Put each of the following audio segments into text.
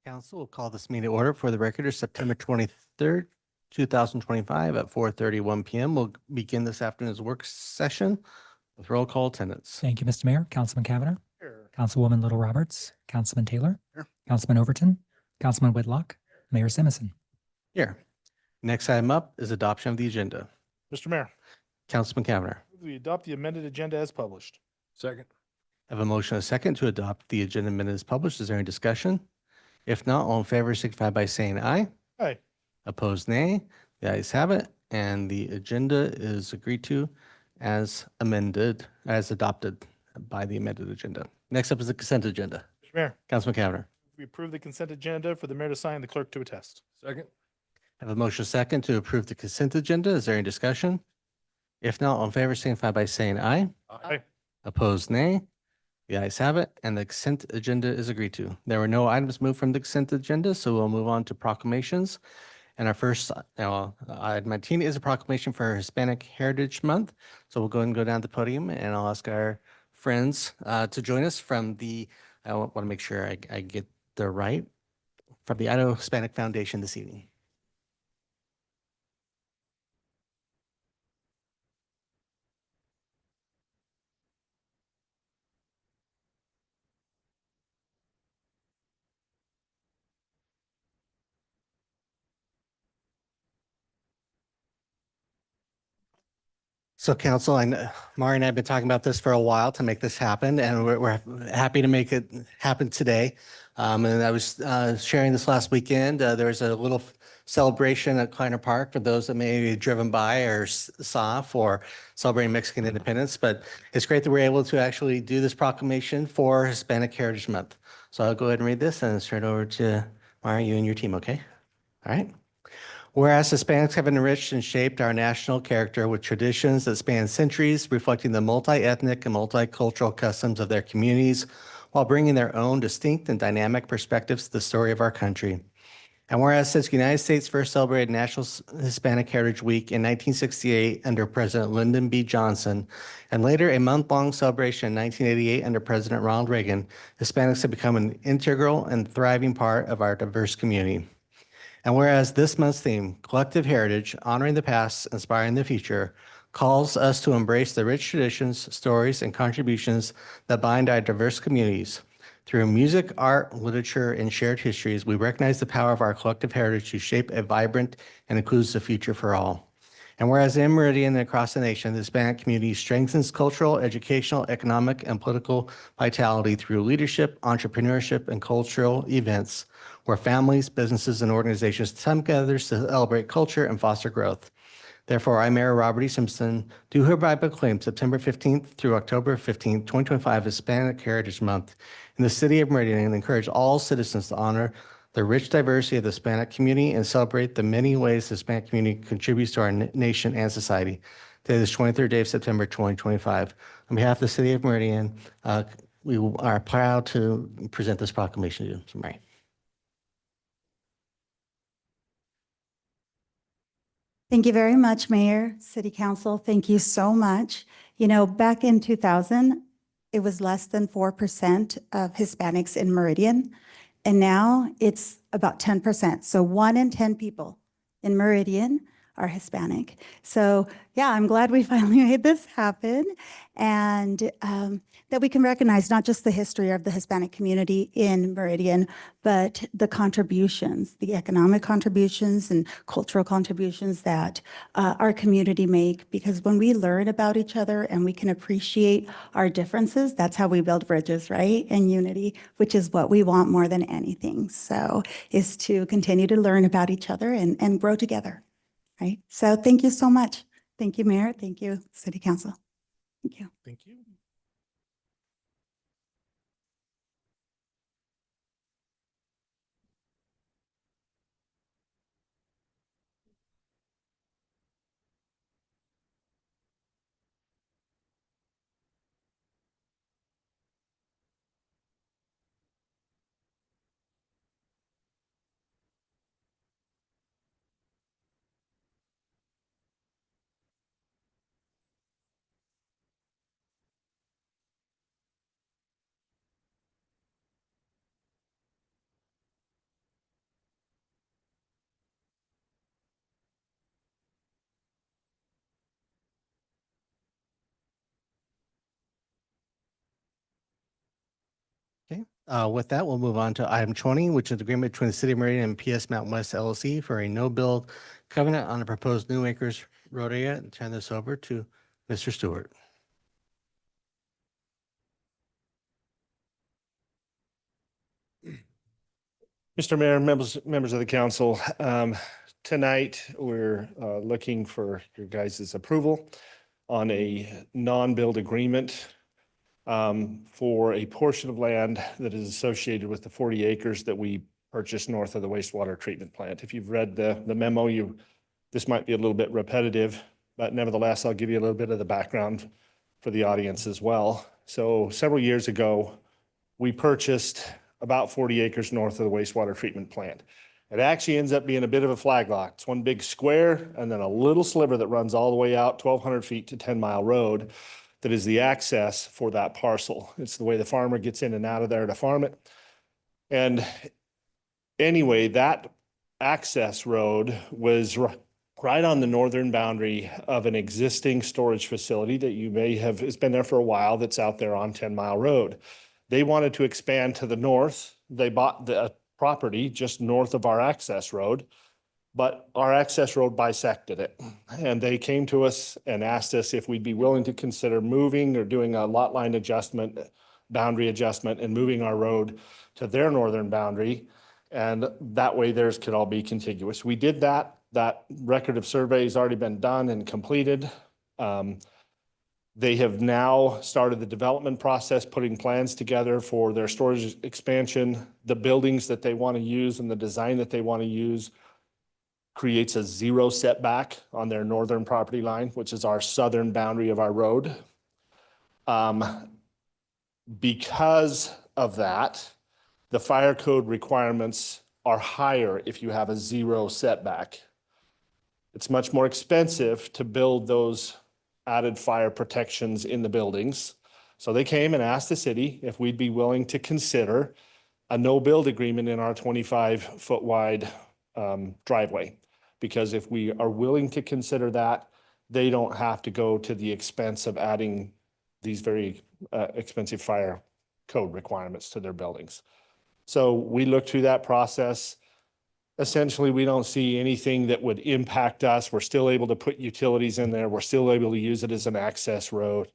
Council will call this meeting to order. For the record, is September 23rd, 2025 at 4:31 PM. We'll begin this afternoon's work session with roll call attendance. Thank you, Mr. Mayor. Councilman Cavanagh, Here. Councilwoman Little Roberts, Councilman Taylor, Here. Councilman Overton, Councilman Whitlock, Mayor Simison. Here. Next item up is adoption of the agenda. Mr. Mayor, Councilman Cavanagh. we adopt the amended agenda as published. Second. I have a motion and a second to adopt the agenda minutes as published. Is there any discussion? If not, all in favor signify by saying aye. Aye. Opposed, nay. The ayes have it, and the agenda is agreed to as amended, as adopted by the amended agenda. Next up is the consent agenda. Mr. Mayor, Councilman Cavanagh. we approve the consent agenda for the mayor to sign and the clerk to attest. Second. I have a motion second to approve the consent agenda. Is there any discussion? If not, all in favor signify by saying aye. Aye. Opposed, nay. The ayes have it, and the consent agenda is agreed to. There were no items moved from the consent agenda, so we'll move on to proclamations. And our first item 19 is a proclamation for Hispanic Heritage Month. So we'll go ahead and go down to the podium, and I'll ask our friends to join us from the, I want to make sure I get the right, from the Idaho Hispanic Foundation this evening. So council, I know Mari and I have been talking about this for a while to make this happen, and we're happy to make it happen today. And I was sharing this last weekend. There was a little celebration at Kleiner Park for those that may have driven by or saw for celebrating Mexican independence. But it's great that we're able to actually do this proclamation for Hispanic Heritage Month. So I'll go ahead and read this and turn it over to Mari, you and your team, okay? All right. Whereas Hispanics have enriched and shaped our national character with traditions that span centuries, reflecting the multi-ethnic and multicultural customs of their communities, while bringing their own distinct and dynamic perspectives to the story of our country. And whereas since the United States first celebrated National Hispanic Heritage Week in 1968 under President Lyndon B. Johnson, and later a month-long celebration in 1988 under President Ronald Reagan, Hispanics have become an integral and thriving part of our diverse community. And whereas this month's theme, Collective Heritage, Honoring the Past, Inspiring the Future, calls us to embrace the rich traditions, stories, and contributions that bind our diverse communities. Through music, art, literature, and shared histories, we recognize the power of our collective heritage to shape a vibrant and inclusive future for all. And whereas in Meridian and across the nation, the Hispanic community strengthens cultural, educational, economic, and political vitality through leadership, entrepreneurship, and cultural events, where families, businesses, and organizations come together to celebrate culture and foster growth. Therefore, I, Mayor Robert E. Simpson, do hereby proclaim September 15th through October 15th, 2025 Hispanic Heritage Month in the city of Meridian, and encourage all citizens to honor the rich diversity of the Hispanic community and celebrate the many ways the Hispanic community contributes to our nation and society. Today is 23rd day of September 2025. On behalf of the city of Meridian, we are proud to present this proclamation to you. So, Mary. Thank you very much, Mayor, City Council. Thank you so much. You know, back in 2000, it was less than 4% of Hispanics in Meridian, and now it's about 10%. So 1 in 10 people in Meridian are Hispanic. So yeah, I'm glad we finally made this happen, and that we can recognize not just the history of the Hispanic community in Meridian, but the contributions, the economic contributions and cultural contributions that our community make. Because when we learn about each other and we can appreciate our differences, that's how we build bridges, right? And unity, which is what we want more than anything. So is to continue to learn about each other and grow together. Right. So thank you so much. Thank you, Mayor. Thank you, City Council. Thank you. Thank you. With that, we'll move on to item 20, which is agreement between the City of Meridian and PS Mountain West LLC for a no-build covenant on the proposed New Acres Road area. And turn this over to Mr. Stewart. Mr. Mayor, members of the council, tonight we're looking for your guys' approval on a non-build agreement for a portion of land that is associated with the 40 acres that we purchased north of the wastewater treatment plant. If you've read the memo, this might be a little bit repetitive, but nevertheless, I'll give you a little bit of the background for the audience as well. So several years ago, we purchased about 40 acres north of the wastewater treatment plant. It actually ends up being a bit of a flag lot. It's one big square and then a little sliver that runs all the way out 1,200 feet to 10 Mile Road that is the access for that parcel. It's the way the farmer gets in and out of there to farm it. And anyway, that access road was right on the northern boundary of an existing storage facility that you may have, it's been there for a while, that's out there on 10 Mile Road. They wanted to expand to the north. They bought the property just north of our access road, but our access road bisected it. And they came to us and asked us if we'd be willing to consider moving or doing a lot line adjustment, boundary adjustment, and moving our road to their northern boundary. And that way theirs could all be contiguous. We did that. That record of survey has already been done and completed. They have now started the development process, putting plans together for their storage expansion. The buildings that they want to use and the design that they want to use creates a 0 setback on their northern property line, which is our southern boundary of our road. Because of that, the fire code requirements are higher if you have a 0 setback. It's much more expensive to build those added fire protections in the buildings. So they came and asked the city if we'd be willing to consider a no-build agreement in our 25-foot wide driveway. Because if we are willing to consider that, they don't have to go to the expense of adding these very expensive fire code requirements to their buildings. So we looked through that process. Essentially, we don't see anything that would impact us. We're still able to put utilities in there. We're still able to use it as an access road.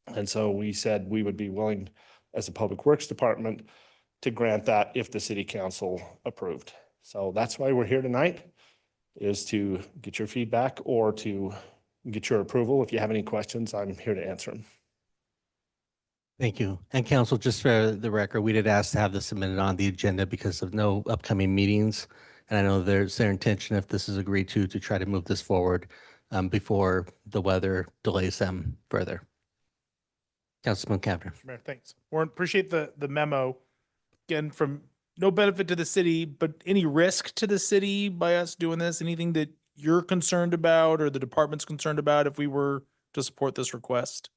And so we said we would be willing, as a Public Works Department, to grant that if the City Council approved. So that's why we're here tonight, is to get your feedback or to get your approval. If you have any questions, I'm here to answer them. Thank you. And council, just for the record, we did ask to have this submitted on the agenda because of no upcoming meetings. And I know there's their intention, if this is agreed to try to move this forward before the weather delays them further. Councilman Kavner. Mr. Mayor, thanks. Warren, appreciate the memo. Again, from no benefit to the city, but any risk to the city by us doing this? Anything that you're concerned about or the department's concerned about if we were to support this request?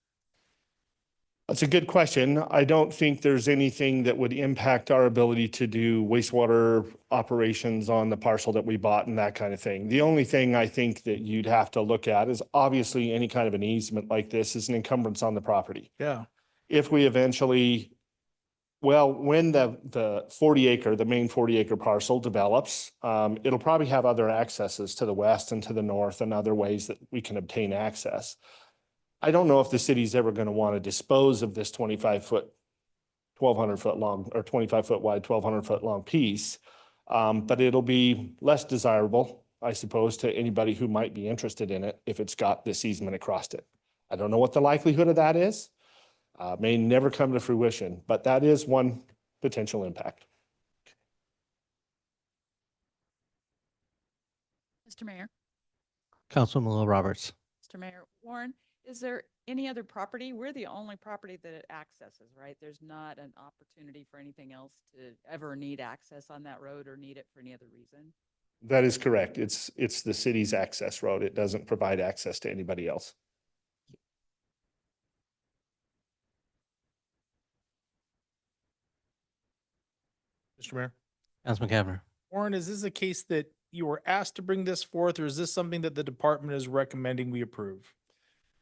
That's a good question. I don't think there's anything that would impact our ability to do wastewater operations on the parcel that we bought and that kind of thing. The only thing I think that you'd have to look at is obviously any kind of an easement like this is an encumbrance on the property. Yeah. If we eventually, well, when the 40 acre, the main 40 acre parcel develops, it'll probably have other accesses to the west and to the north and other ways that we can obtain access. I don't know if the city's ever going to want to dispose of this 25-foot, 1,200-foot long, or 25-foot wide, 1,200-foot long piece, but it'll be less desirable, I suppose, to anybody who might be interested in it if it's got this easement across it. I don't know what the likelihood of that is. May never come to fruition, but that is one potential impact. Mr. Mayor, Councilwoman Lil Roberts. Mr. Mayor, Warren, is there any other property? We're the only property that it accesses, right? There's not an opportunity for anything else to ever need access on that road or need it for any other reason? That is correct. It's the city's access road. It doesn't provide access to anybody else. Mr. Mayor. Councilman Kavner. Warren, is this a case that you were asked to bring this forth, or is this something that the department is recommending we approve?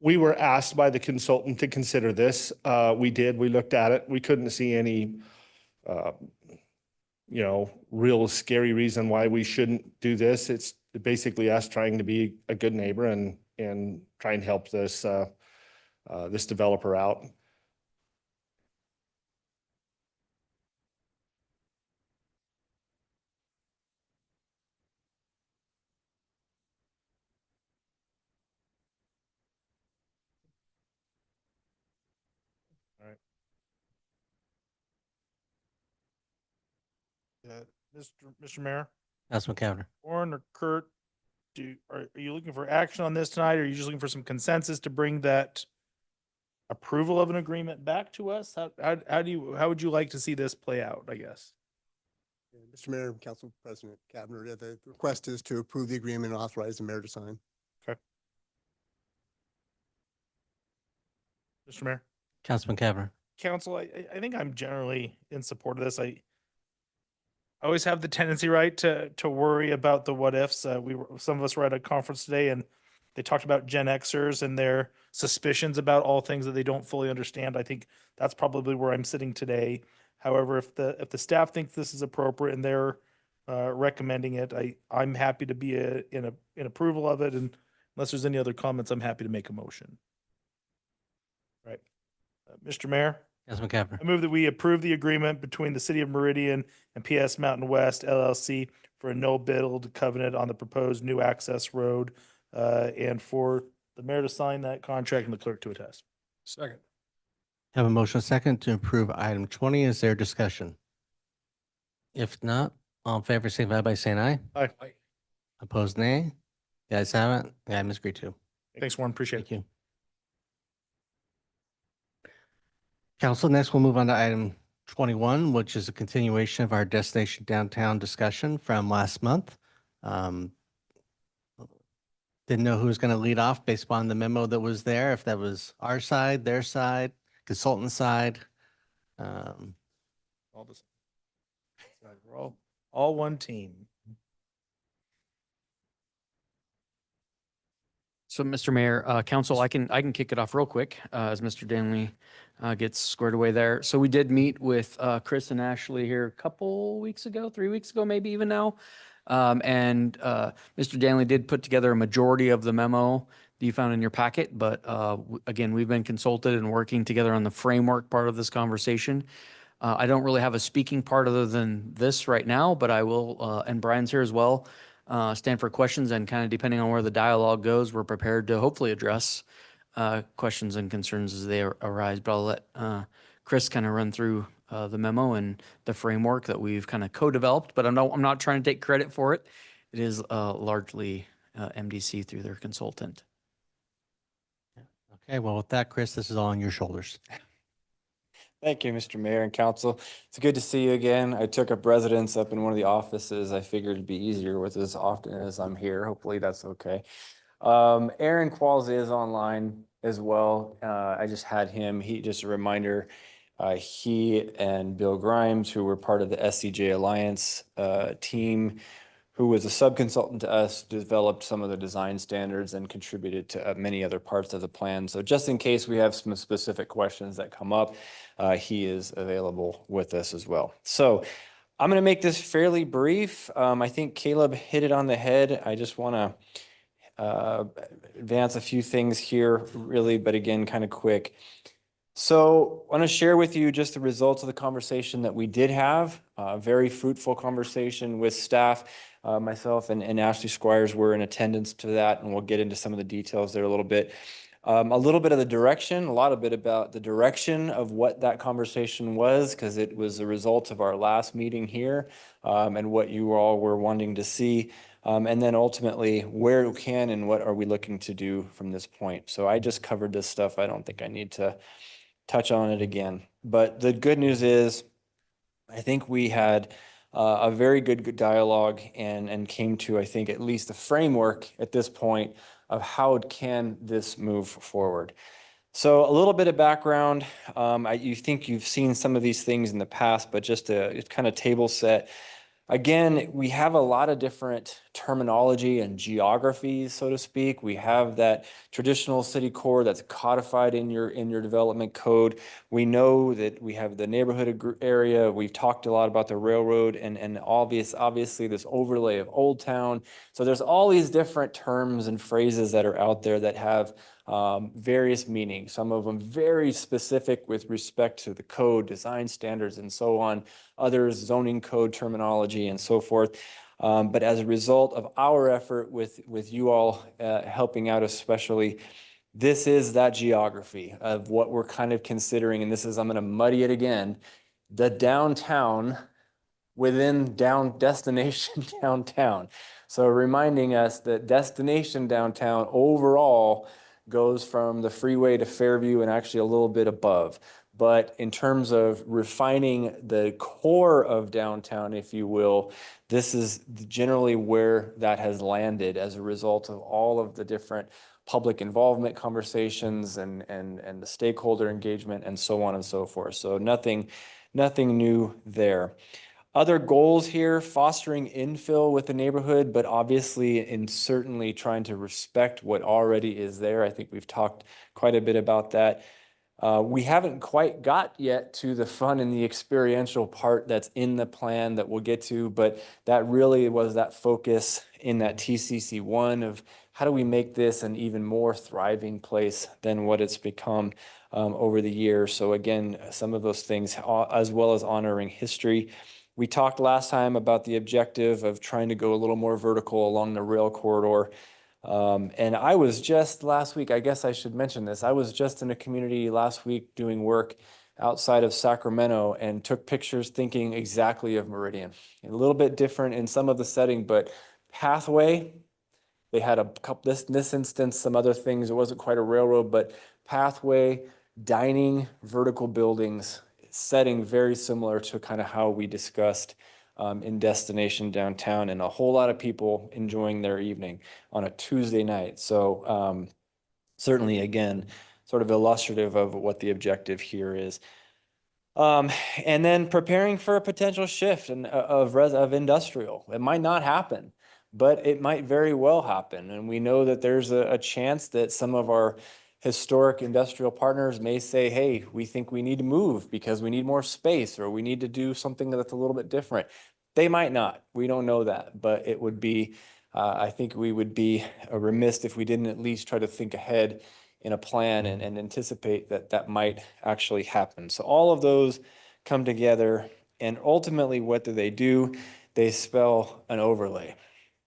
We were asked by the consultant to consider this. We did. We looked at it. We couldn't see any real scary reason why we shouldn't do this. It's basically us trying to be a good neighbor and try and help this this developer out. Mr. Mayor, Councilman Cavanagh. Warren or Kurt, are you looking for action on this tonight? Or are you just looking for some consensus to bring that approval of an agreement back to us? How would you like to see this play out, I guess? Mr. Mayor, Council President Cavanagh, the request is to approve the agreement and authorize the mayor to sign. Mr. Mayor? Councilman Cavanagh. Council, I think I'm generally in support of this. I always have the tendency, right, to worry about the what ifs. Some of us were at a conference today and they talked about Gen Xers and their suspicions about all things that they don't fully understand. I think that's probably where I'm sitting today. However, if the staff thinks this is appropriate and they're recommending it, I'm happy to be in approval of it. And unless there's any other comments, I'm happy to make a motion. Right. Mr. Mayor? Councilman Cavanagh. I move that we approve the agreement between the City of Meridian and PS Mountain West LLC for a no-build covenant on the proposed new access road, and for the mayor to sign that contract and the clerk to attest. Second. Have a motion second to approve item 20. Is there discussion? If not, all in favor, signify by saying aye. Aye. Opposed, nay. The ayes have it. The item is agreed to. Thanks, Warren. Appreciate Thank it. you. Council, next we'll move on to item 21, which is a continuation of our destination downtown discussion from last month. Didn't know who was going to lead off based upon the memo that was there, if that was our side, their side, consultant side. All this. We're all one team. So, Mr. Mayor, Council, I can kick it off real quick as Mr. Danley gets squared away there. So we did meet with Chris and Ashley here a couple weeks ago, 3 weeks ago, maybe even now. And Mr. Danley did put together a majority of the memo that you found in your packet. But again, we've been consulted and working together on the framework part of this conversation. I don't really have a speaking part other than this right now, but I will, and Brian's here as well. Stand for questions, and kind of depending on where the dialogue goes, we're prepared to hopefully address questions and concerns as they arise. But I'll let Chris kind of run through the memo and the framework that we've kind of co-developed. But I'm not trying to take credit for it. It is largely MDC through their consultant. Okay, well, with that, Chris, this is all on your shoulders. Thank you, Mr. Mayor and Council. It's good to see you again. I took up residence up in one of the offices. I figured it'd be easier with as often as I'm here. Hopefully that's okay. Aaron Qualls is online as well. I just had him. Just a reminder, he and Bill Grimes, who were part of the SCJ Alliance team, who was a sub-consultant to us, developed some of the design standards and contributed to many other parts of the plan. So just in case we have some specific questions that come up, he is available with us as well. So I'm going to make this fairly brief. I think Caleb hit it on the head. I just want to advance a few things here really, but again, kind of quick. So I want to share with you just the results of the conversation that we did have, a very fruitful conversation with staff. Myself and Ashley Squires were in attendance to that, and we'll get into some of the details there a little bit. A little bit of the direction, a lot of bit about the direction of what that conversation was, because it was a result of our last meeting here and what you all were wanting to see. And then ultimately, where we can and what are we looking to do from this point. So I just covered this stuff. I don't think I need to touch on it again. But the good news is, I think we had a very good dialogue and came to, I think, at least a framework at this point of how can this move forward. So a little bit of background. You think you've seen some of these things in the past, but just to kind of table set. Again, we have a lot of different terminology and geographies, so to speak. We have that traditional city core that's codified in your development code. We know that we have the neighborhood area. We've talked a lot about the railroad and obviously this overlay of Old Town. So there's all these different terms and phrases that are out there that have various meanings, some of them very specific with respect to the code, design standards, and so on, others zoning code terminology and so forth. But as a result of our effort with you all helping out especially, this is that geography of what we're kind of considering, and this is, I'm going to muddy it again, the downtown within destination downtown. So reminding us that destination downtown overall goes from the freeway to Fairview and actually a little bit above. But in terms of refining the core of downtown, if you will, this is generally where that has landed as a result of all of the different public involvement conversations and the stakeholder engagement and so on and so forth. So nothing new there. Other goals here, fostering infill with the neighborhood, but obviously and certainly trying to respect what already is there. I think we've talked quite a bit about that. We haven't quite got yet to the fun and the experiential part that's in the plan that we'll get to, but that really was that focus in that TCC1 of how do we make this an even more thriving place than what it's become over the years. So again, some of those things, as well as honoring history. We talked last time about the objective of trying to go a little more vertical along the rail corridor. And I was just last week, I guess I should mention this, I was just in a community last week doing work outside of Sacramento and took pictures thinking exactly of Meridian. A little bit different in some of the setting, but pathway, they had a couple, this instance, some other things, it wasn't quite a railroad, but pathway, dining, vertical buildings, setting very similar to kind of how we discussed in Destination Downtown, and a whole lot of people enjoying their evening on a Tuesday night. So certainly, again, sort of illustrative of what the objective here is. And then preparing for a potential shift of industrial. It might not happen, but it might very well happen. And we know that there's a chance that some of our historic industrial partners may say, hey, we think we need to move because we need more space or we need to do something that's a little bit different. They might not. We don't know that, but it would be, I think we would be remiss if we didn't at least try to think ahead in a plan and anticipate that that might actually happen. So all of those come together, and ultimately what do? They spell an overlay.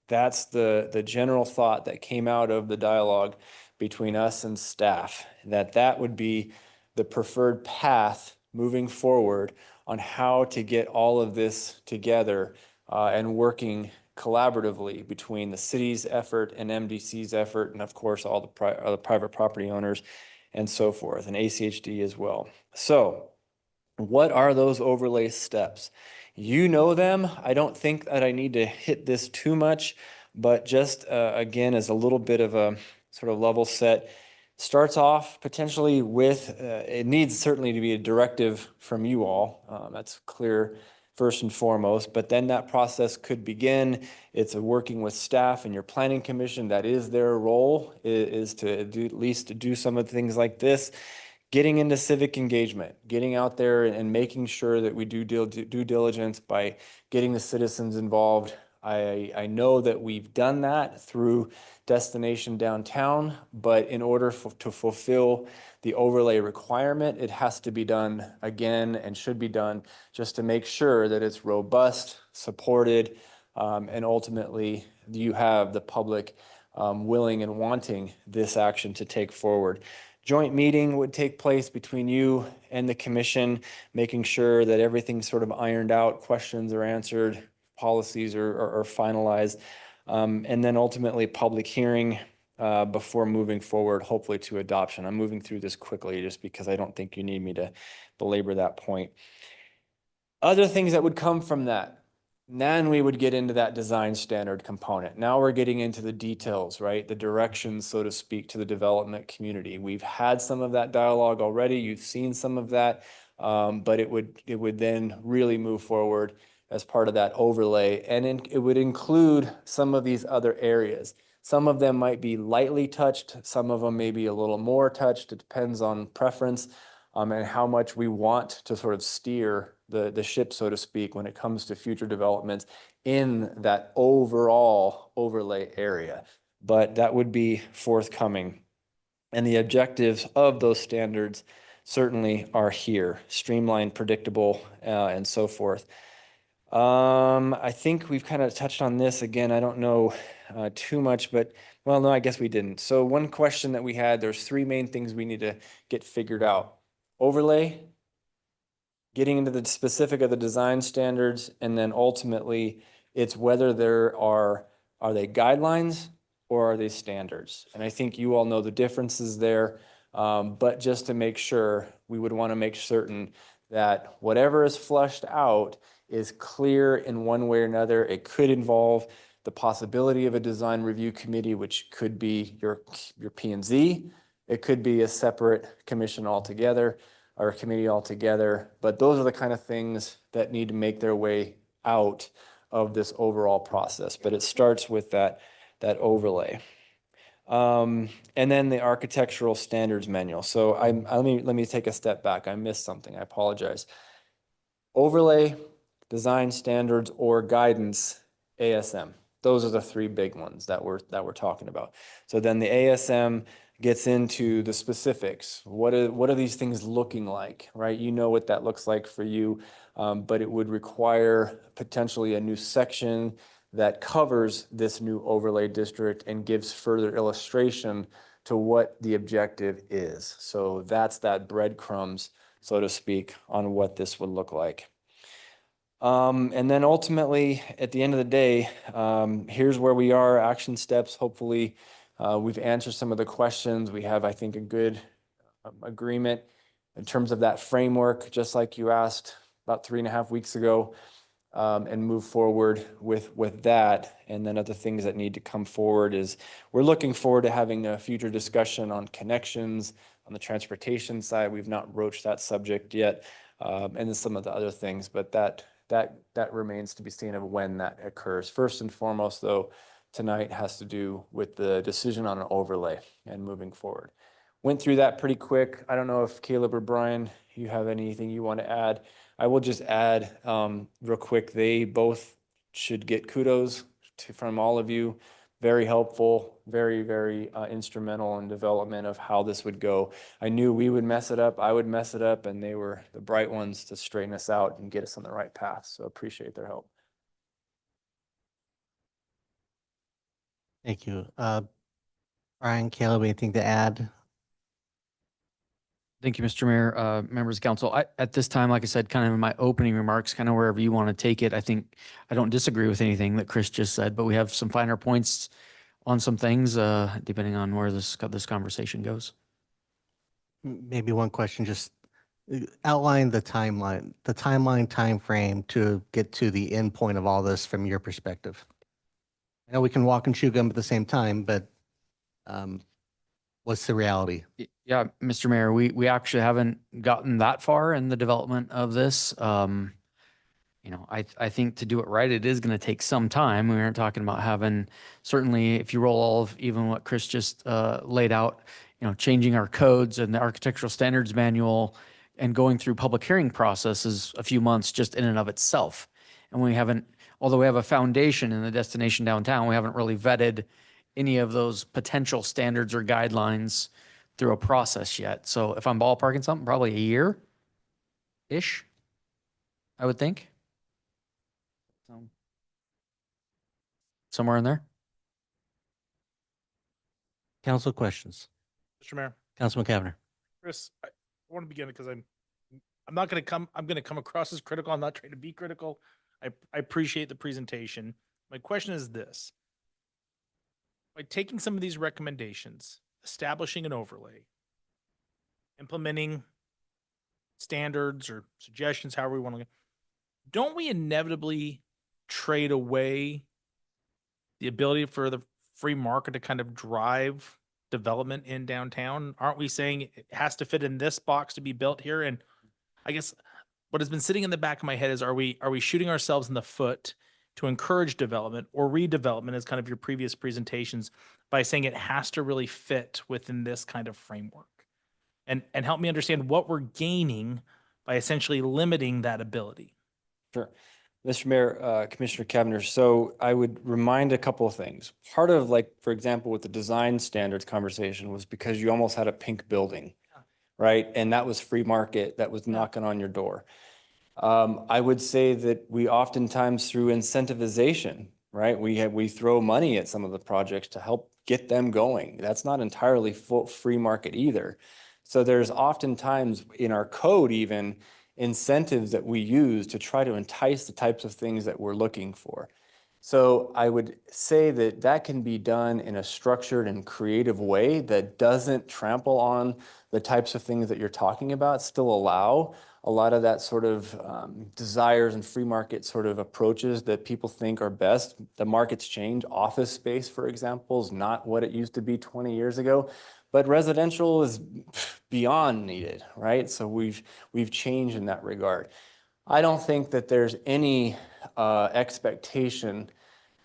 That's the general thought that came out of the dialogue between us and staff, that would be the preferred path moving forward on how to get all of this together and working collaboratively between the city's effort and MDC's effort, and of course all the private property owners and so forth, and ACHD as well. So what are those overlay steps? You know them. I don't think that I need to hit this too much, but just again, as a little bit of a sort of level set, starts off potentially with, it needs certainly to be a directive from you all. That's clear first and foremost, but then that process could begin. It's working with staff and your planning commission. That is their role, is to do, at least to do some of the things like this. Getting into civic engagement, getting out there and making sure that we do due diligence by getting the citizens involved. I know that we've done that through Destination Downtown, but in order to fulfill the overlay requirement, it has to be done again and should be done just to make sure that it's robust, supported, and ultimately you have the public willing and wanting this action to take forward. Joint meeting would take place between you and the commission, making sure that everything's sort of ironed out, questions are answered, policies are finalized, and then ultimately public hearing before moving forward, hopefully to adoption. I'm moving through this quickly just because I don't think you need me to belabor that point. Other things that would come from that, then we would get into that design standard component. Now we're getting into the details, right? The directions, so to speak, to the development community. We've had some of that dialogue already. You've seen some of that, but it would then really move forward as part of that overlay. And it would include some of these other areas. Some of them might be lightly touched, some of them may be a little more touched. It depends on preference and how much we want to sort of steer the ship, so to speak, when it comes to future developments in that overall overlay area. But that would be forthcoming. And the objectives of those standards certainly are here: streamlined, predictable, and so forth. I think we've kind of touched on this again. I don't know too much, but well, no, I guess we didn't. So one question that we had, there's three main things we need to get figured out: overlay, getting into the specific of the design standards, and then ultimately it's whether are they guidelines or are they standards? And I think you all know the differences there, but just to make sure, we would want to make certain that whatever is flushed out is clear in one way or another. It could involve the possibility of a design review committee, which could be your P&Z. It could be a separate commission altogether or a committee altogether. But those are the kind of things that need to make their way out of this overall process. But it starts with that overlay. And then the architectural standards manual. So let me take a step back. I missed something. I apologize. Overlay, design standards, or guidance, ASM. Those are the three big ones that we're talking about. So then the ASM gets into the specifics. What are these things looking like, right? You know what that looks like for you, but it would require potentially a new section that covers this new overlay district and gives further illustration to what the objective is. So that's that breadcrumbs, so to speak, on what this would look like. And then ultimately, at the end of the day, here's where we are, action steps. Hopefully, we've answered some of the questions. We have, I think, a good agreement in terms of that framework, just like you asked about 3.5 weeks ago, and move forward with that. And then other things that need to come forward is we're looking forward to having a future discussion on connections on the transportation side. We've not broached that subject yet, and then some of the other things, but that remains to be seen of when that occurs. First and foremost, though, tonight has to do with the decision on an overlay and moving forward. Went through that pretty quick. I don't know if Caleb or Brian, you have anything you want to add. I will just add real quick, they both should get kudos from all of you. Very helpful, very, very instrumental in development of how this would go. I knew we would mess it up, I would mess it up, and they were the bright ones to straighten us out and get us on the right path. So appreciate their help. Thank you. Brian, Caleb, anything to add? Thank you, Mr. Mayor, members of council. At this time, like I said, kind of in my opening remarks, kind of wherever you want to take it, I think I don't disagree with anything that Chris just said, but we have some finer points on some things, depending on where this conversation goes. Maybe one question, just outline the time frame to get to the end point of all this from your perspective. I know we can walk and chew gum at the same time, but what's the reality? Yeah, Mr. Mayor, we actually haven't gotten that far in the development of this. You know, I think to do it right, it is going to take some time. We aren't talking about having, certainly if you roll all of even what Chris just laid out, you know, changing our codes and the architectural standards manual and going through public hearing processes a few months just in and of itself. And we haven't, although we have a foundation in the destination downtown, we haven't really vetted any of those potential standards or guidelines through a process yet. So if I'm ballparking something, probably a year-ish, I would think. Somewhere in there. Council questions? Mr. Mayor, Councilman Cavanagh. Chris, I want to begin because I'm going to come across as critical. I'm not trying to be critical. I appreciate the presentation. My question is this: by taking some of these recommendations, establishing an overlay, implementing standards or suggestions, however we want to, don't we inevitably trade away the ability for the free market to kind of drive development in downtown? Aren't we saying it has to fit in this box to be built here? And I guess what has been sitting in the back of my head is, are we shooting ourselves in the foot to encourage development or redevelopment, as kind of your previous presentations, by saying it has to really fit within this kind of framework? And help me understand what we're gaining by essentially limiting that ability. Sure. Mr. Mayor, Commissioner Kavner, so I would remind a couple of things. Part of, like, for example, with the design standards conversation was because you almost had a pink building, right? And that was free market that was knocking on your door. I would say that we oftentimes, through incentivization, right? We throw money at some of the projects to help get them going. That's not entirely full free market either. So there's oftentimes in our code even incentives that we use to try to entice the types of things that we're looking for. So I would say that that can be done in a structured and creative way that doesn't trample on the types of things that you're talking about, still allow a lot of that sort of desires and free market sort of approaches that people think are best. The market's changed. Office space, for example, is not what it used to be 20 years ago. But residential is beyond needed, right? So we've changed in that regard. I don't think that there's any expectation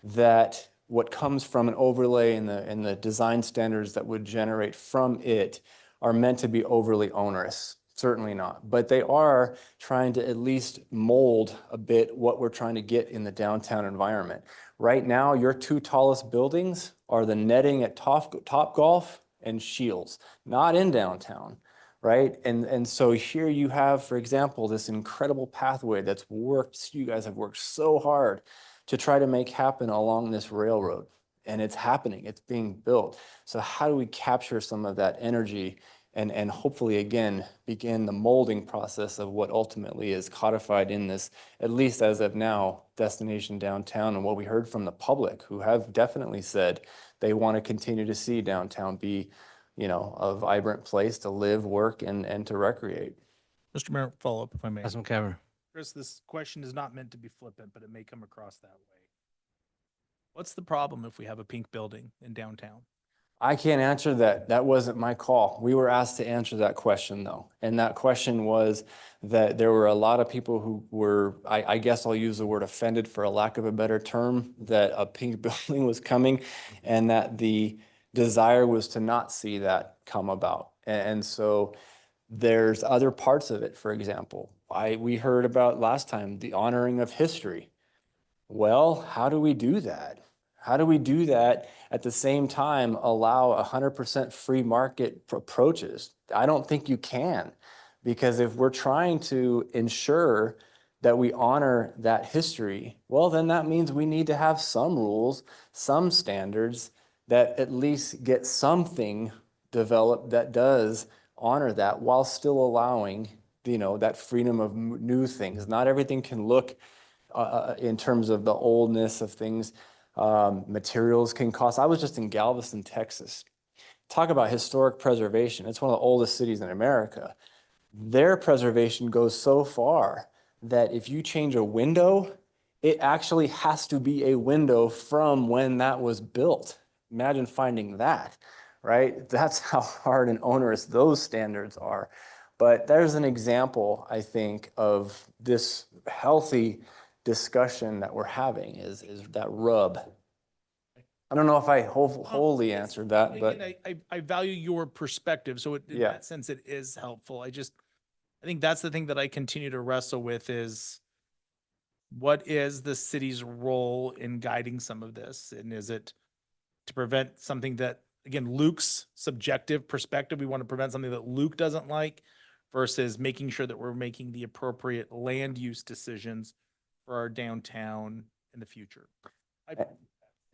that what comes from an overlay in the design standards that would generate from it are meant to be overly onerous. Certainly not. But they are trying to at least mold a bit what we're trying to get in the downtown environment. Right now, your two tallest buildings are the netting at Topgolf and Shields, not in downtown, right? And so here you have, for example, this incredible pathway that's worked, you guys have worked so hard to try to make happen along this railroad. And it's happening, it's being built. So how do we capture some of that energy and hopefully, again, begin the molding process of what ultimately is codified in this, at least as of now, destination downtown, and what we heard from the public, who have definitely said they want to continue to see downtown be, you know, a vibrant place to live, work, and to recreate. Mr. Mayor, follow up if I may. Councilman Cameron. Chris, this question is not meant to be flippant, but it may come across that way. What's the problem if we have a pink building in downtown? I can't answer that. That wasn't my call. We were asked to answer that question, though. And that question was that there were a lot of people who were, I guess I'll use the word offended for a lack of a better term, that a pink building was coming and that the desire was to not see that come about. And so there's other parts of it. For example, we heard about last time the honoring of history. Well, how do we do that? How do we do that at the same time allow 100% free market approaches? I don't think you can, because if we're trying to ensure that we honor that history, well, then that means we need to have some rules, some standards that at least get something developed that does honor that while still allowing, you know, that freedom of new things. Not everything can look in terms of the oldness of things. Materials can cost. I was just in Galveston, Texas. Talk about historic preservation. It's one of the oldest cities in America. Their preservation goes so far that if you change a window, it actually has to be a window from when that was built. Imagine finding that, right? That's how hard and onerous those standards are. But there's an example, I think, of this healthy discussion that we're having is that rub. I don't know if I wholly answered that, but I value your perspective. So in Yeah. that sense, it is helpful. I think that's the thing that I continue to wrestle with is what is the city's role in guiding some of this? And is it to prevent something that, again, Luke's subjective perspective, we want to prevent something that Luke doesn't like versus making sure that we're making the appropriate land use decisions for our downtown in the future.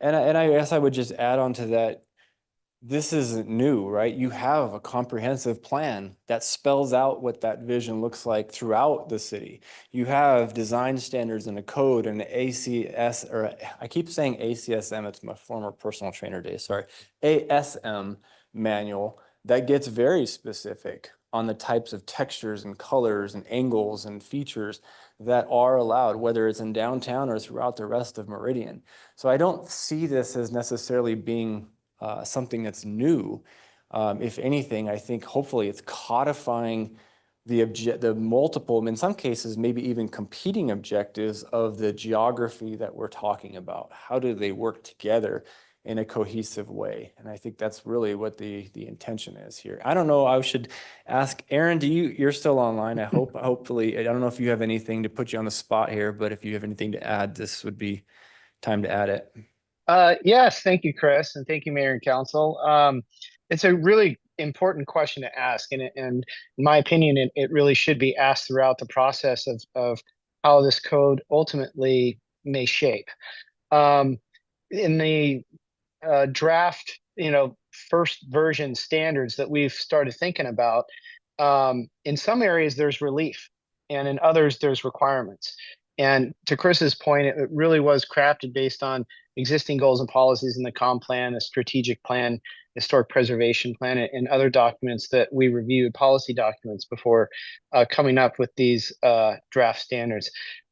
And I guess I would just add on to that, this isn't new, right? You have a comprehensive plan that spells out what that vision looks like throughout the city. You have design standards and a code and ACS, or I keep saying ACSM, it's my former personal trainer day, sorry, ASM manual that gets very specific on the types of textures and colors and angles and features that are allowed, whether it's in downtown or throughout the rest of Meridian. So I don't see this as necessarily being something that's new. If anything, I think hopefully it's codifying the multiple, in some cases, maybe even competing objectives of the geography that we're talking about. How do they work together in a cohesive way? And I think that's really what the intention is here. I don't know, I should ask Aaron, you're still online, I hope, hopefully. I don't know if you have anything to put you on the spot here, but if you have anything to add, this would be time to add it. Yes, thank you, Chris, and thank you, Mayor and Council. It's a really important question to ask, and in my opinion, it really should be asked throughout the process of how this code ultimately may shape. In the draft, first version standards that we've started thinking about, in some areas there's relief, and in others there's requirements. And to Chris's point, it really was crafted based on existing goals and policies in the comp plan, a strategic plan, historic preservation plan, and other documents that we reviewed, policy documents, before coming up with these draft standards.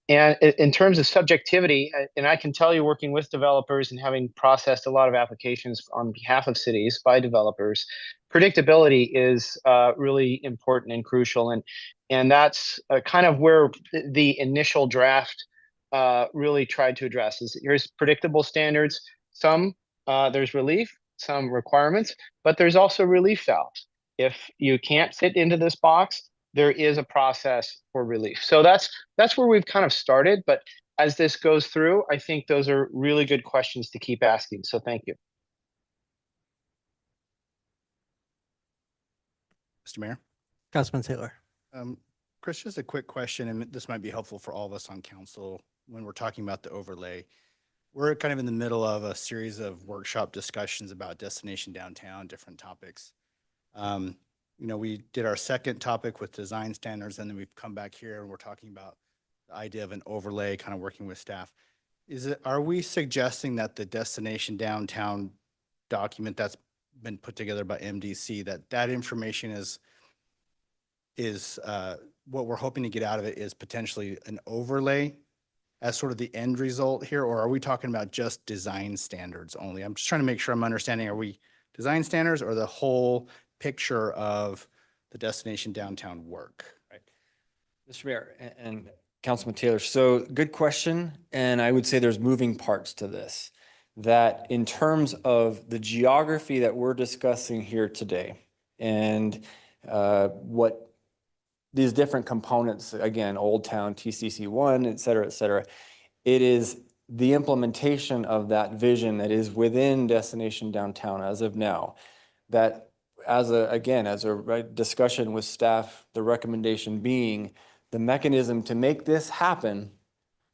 And in terms of subjectivity, and I can tell you, working with developers and having processed a lot of applications on behalf of cities by developers, predictability is really important and crucial. And that's kind of where the initial draft really tried to address is here's predictable standards. Some there's relief, some requirements, but there's also relief valves. If you can't fit into this box, there is a process for relief. So that's where we've kind of started. But as this goes through, I think those are really good questions to keep asking. So thank you. Mr. Mayor. Councilman Taylor. Chris, just a quick question, and this might be helpful for all of us on council when we're talking about the overlay. We're kind of in the middle of a series of workshop discussions about destination downtown, different topics. We did our second topic with design standards, and then we've come back here and we're talking about the idea of an overlay, kind of working with staff. Are we suggesting that the destination downtown document that's been put together by MDC, that information is what we're hoping to get out of it is potentially an overlay as sort of the end result here, or are we talking about just design standards only? I'm just trying to make sure I'm understanding, are we design standards or the whole picture of the destination downtown work? Right. Mr. Mayor and Councilman Taylor, so good question. And I would say there's moving parts to this, that in terms of the geography that we're discussing here today and what these different components, again, Old Town, TCC1, et cetera, it is the implementation of that vision that is within Destination Downtown as of now, that as a discussion with staff, the recommendation being the mechanism to make this happen,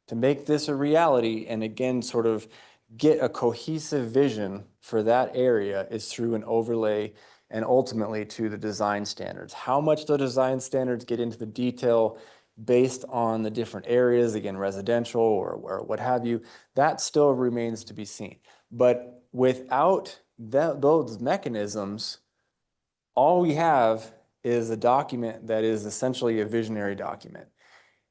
to make this a reality, and again, sort of get a cohesive vision for that area is through an overlay and ultimately to the design standards. How much the design standards get into the detail based on the different areas, again, residential or what have you, that still remains to be seen. But without those mechanisms, all we have is a document that is essentially a visionary document.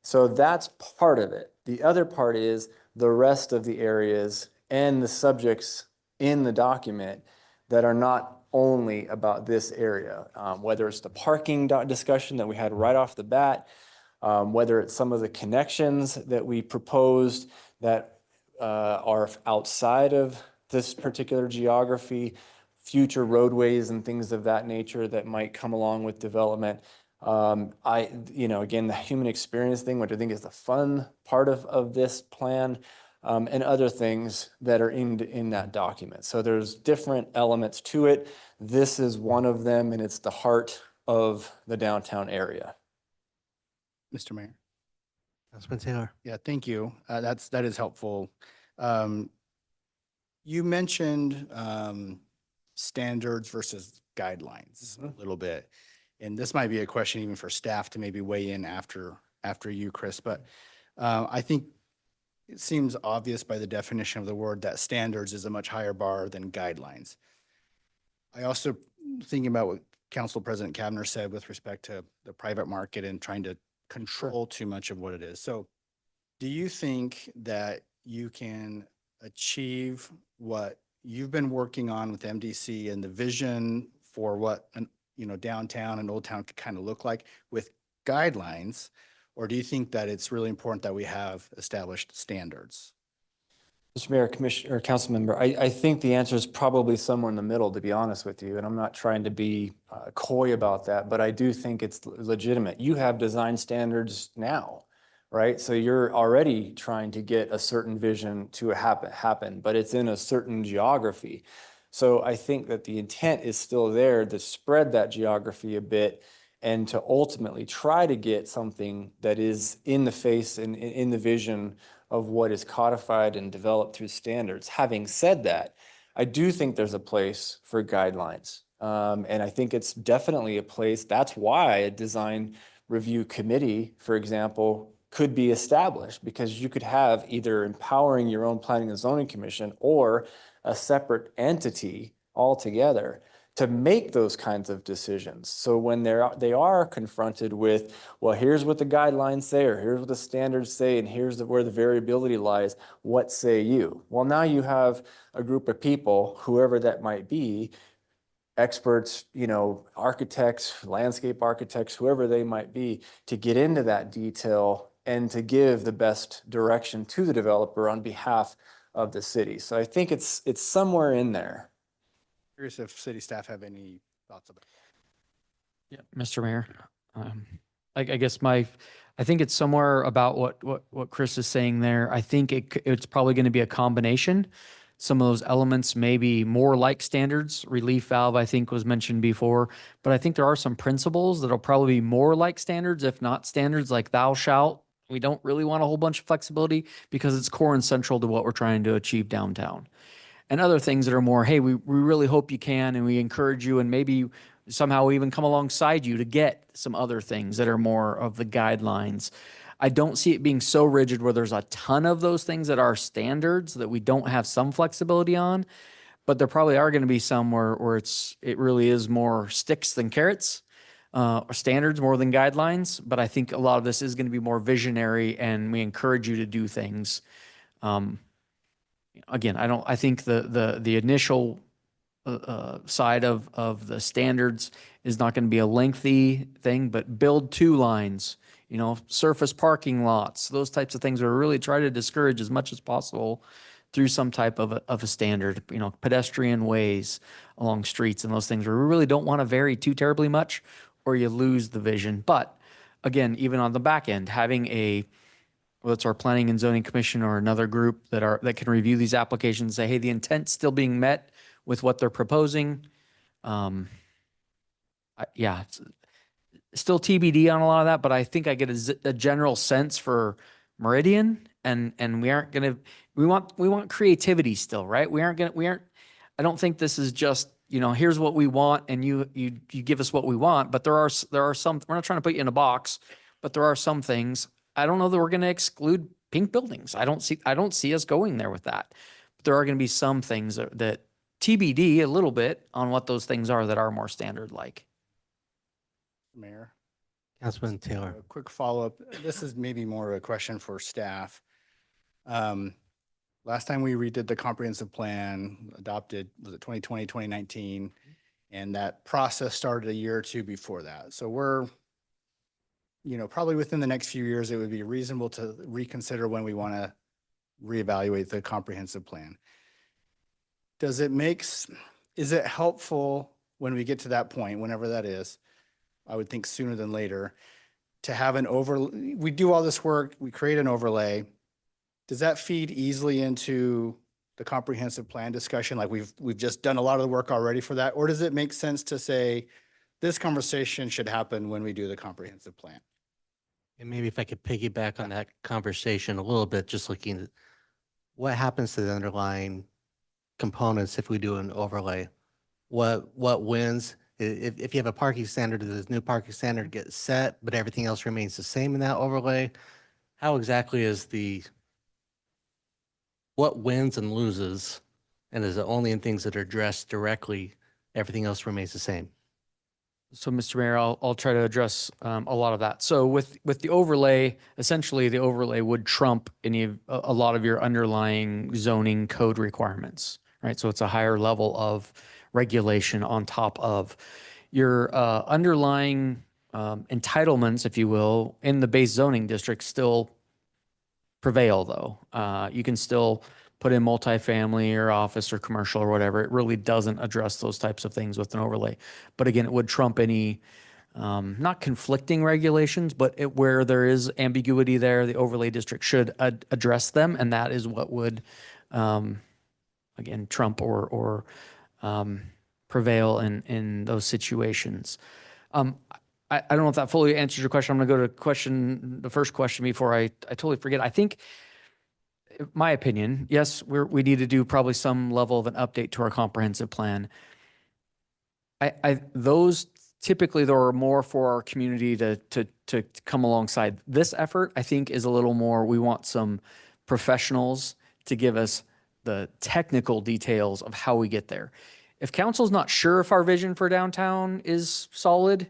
So that's part of it. The other part is the rest of the areas and the subjects in the document that are not only about this area, whether it's the parking discussion that we had right off the bat, whether it's some of the connections that we proposed that are outside of this particular geography, future roadways and things of that nature that might come along with development. Again, the human experience thing, which I think is the fun part of this plan, and other things that are in that document. So there's different elements to it. This is one of them, and it's the heart of the downtown area. Mr. Mayor. Councilman Taylor. Yeah, thank you. That is helpful. You mentioned standards versus guidelines a little bit. And this might be a question even for staff to maybe weigh in after you, Chris, but I think it seems obvious by the definition of the word that standards is a much higher bar than guidelines. I also thinking about what Council President Kavner said with respect to the private market and trying to control too much of what it is. So do you think that you can achieve what you've been working on with MDC and the vision for what downtown and Old Town could kind of look like with guidelines? Or do you think that it's really important that we have established standards? Mr. Mayor, Commissioner, or Council Member, I think the answer is probably somewhere in the middle, to be honest with you. And I'm not trying to be coy about that, but I do think it's legitimate. You have design standards now, right? So you're already trying to get a certain vision to happen, but it's in a certain geography. So I think that the intent is still there to spread that geography a bit and to ultimately try to get something that is in the face and in the vision of what is codified and developed through standards. Having said that, I do think there's a place for guidelines. And I think it's definitely a place. That's why a design review committee, for example, could be established, because you could have either empowering your own planning and zoning commission or a separate entity altogether to make those kinds of decisions. So when they are confronted with, well, here's what the guidelines say, or here's what the standards say, and here's where the variability lies, what say you? Well, now you have a group of people, whoever that might be, experts, architects, landscape architects, whoever they might be, to get into that detail and to give the best direction to the developer on behalf of the city. So I think it's somewhere in there. Curious if city staff have any thoughts about it. Yeah, Mr. Mayor, I guess I think it's somewhere about what Chris is saying there. I think it's probably going to be a combination. Some of those elements may be more like standards. Relief valve, I think, was mentioned before, but I think there are some principles that'll probably be more like standards, if not standards, like thou shalt. We don't really want a whole bunch of flexibility because it's core and central to what we're trying to achieve downtown. And other things that are more, hey, we really hope you can, and we encourage you, and maybe somehow we even come alongside you to get some other things that are more of the guidelines. I don't see it being so rigid where there's a ton of those things that are standards that we don't have some flexibility on, but there probably are going to be some where it really is more sticks than carrots, or standards more than guidelines. But I think a lot of this is going to be more visionary, and we encourage you to do things. Again, I think the initial side of the standards is not going to be a lengthy thing, but build 2 lines, surface parking lots, those types of things are really try to discourage as much as possible through some type of a standard, pedestrian ways along streets and those things where we really don't want to vary too terribly much or you lose the vision. But again, even on the back end, having whether it's our planning and zoning commission or another group that can review these applications and say, hey, the intent's still being met with what they're proposing. Yeah, it's still TBD on a lot of that, but I think I get a general sense for Meridian, and we want creativity still, right? I don't think this is just, here's what we want and you give us what we want, but there are some, we're not trying to put you in a box, but there are some things. I don't know that we're going to exclude pink buildings. I don't see us going there with that. But there are going to be some things that TBD a little bit on what those things are that are more standard like. Mayor? Councilman Taylor. A quick follow-up. This is maybe more a question for staff. Last time we redid the comprehensive plan, adopted, was it 2020, 2019? And that process started a year or two before that. So we're, probably within the next few years, it would be reasonable to reconsider when we want to reevaluate the comprehensive plan. Is it helpful when we get to that point, whenever that is, I would think sooner than later, to have we do all this work, we create an overlay. Does that feed easily into the comprehensive plan discussion? Like we've just done a lot of the work already for that? Or does it make sense to say this conversation should happen when we do the comprehensive plan? And maybe if I could piggyback on that conversation a little bit, just looking at what happens to the underlying components if we do an overlay. What wins? If you have a parking standard, this new parking standard gets set, but everything else remains the same in that overlay, how exactly is what wins and loses? And is it only in things that are addressed directly, everything else remains the same? So, Mr. Mayor, I'll try to address a lot of that. So with the overlay, essentially the overlay would trump a lot of your underlying zoning code requirements, right? So it's a higher level of regulation on top of your underlying entitlements, if you will, in the base zoning district still prevail though. You can still put in multifamily or office or commercial or whatever. It really doesn't address those types of things with an overlay. But again, it would trump any, not conflicting regulations, but where there is ambiguity there, the overlay district should address them. And that is what would, again, trump or prevail in those situations. I don't know if that fully answers your question. I'm going to go to the first question before I totally forget. I think, my opinion, yes, we need to do probably some level of an update to our comprehensive plan. Those typically there are more for our community to come alongside. This effort, I think, is a little more, we want some professionals to give us the technical details of how we get there. If council's not sure if our vision for downtown is solid,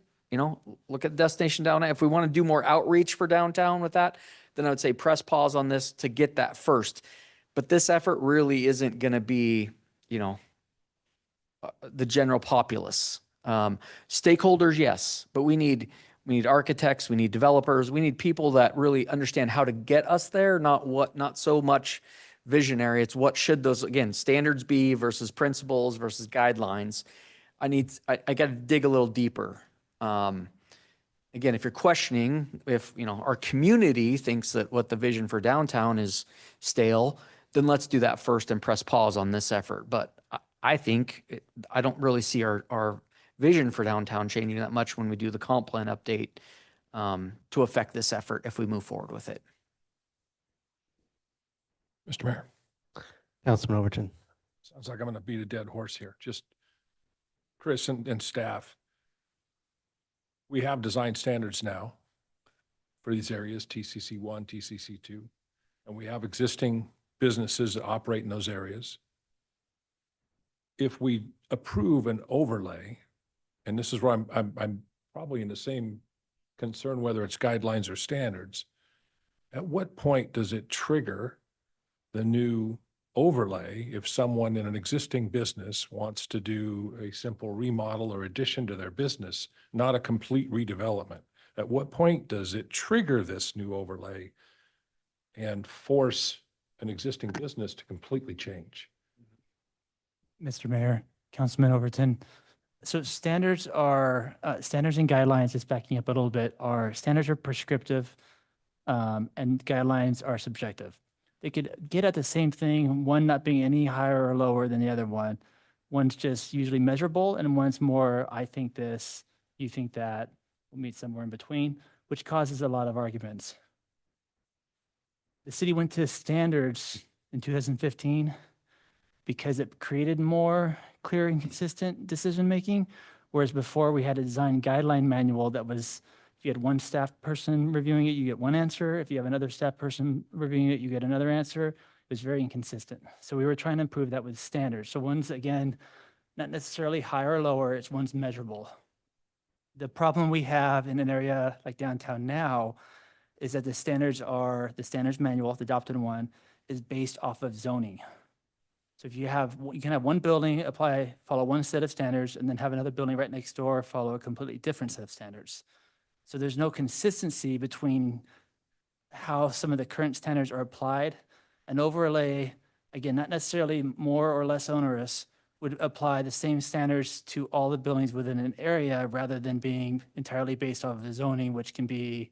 look at Destination Downtown. If we want to do more outreach for downtown with that, then I would say press pause on this to get that first. But this effort really isn't going to be, the general populace. Stakeholders, yes, but we need architects, we need developers, we need people that really understand how to get us there, not so much visionary. It's what should those, again, standards be versus principles versus guidelines. I got to dig a little deeper. Again, if you're questioning if, our community thinks that what the vision for downtown is stale, then let's do that first and press pause on this effort. But I think I don't really see our vision for downtown changing that much when we do the comp plan update to affect this effort if we move forward with it. Mr. Mayor, Councilman Overton. sounds like I'm going to beat a dead horse here. Just Chris and staff. We have design standards now for these areas, TCC 1, TCC 2, and we have existing businesses that operate in those areas. If we approve an overlay, and this is where I'm probably in the same concern, whether it's guidelines or standards, at what point does it trigger the new overlay if someone in an existing business wants to do a simple remodel or addition to their business, not a complete redevelopment? At what point does it trigger this new overlay and force an existing business to completely change? Mr. Mayor, Councilman Overton. So standards and guidelines, just backing up a little bit, standards are prescriptive and guidelines are subjective. They could get at the same thing, one not being any higher or lower than the other one. One's just usually measurable and one's more, I think this, you think that, we'll meet somewhere in between, which causes a lot of arguments. The city went to standards in 2015 because it created more clear and consistent decision-making, whereas before we had a design guideline manual that was, if you had one staff person reviewing it, you get one answer. If you have another staff person reviewing it, you get another answer. It was very inconsistent. So we were trying to improve that with standards. So one's, again, not necessarily higher or lower, it's one's measurable. The problem we have in an area like downtown now is that the standards manual, the adopted one, is based off of zoning. So if you can have one building follow one set of standards and then have another building right next door follow a completely different set of standards. So there's no consistency between how some of the current standards are applied. An overlay, again, not necessarily more or less onerous, would apply the same standards to all the buildings within an area rather than being entirely based off of the zoning, which can be,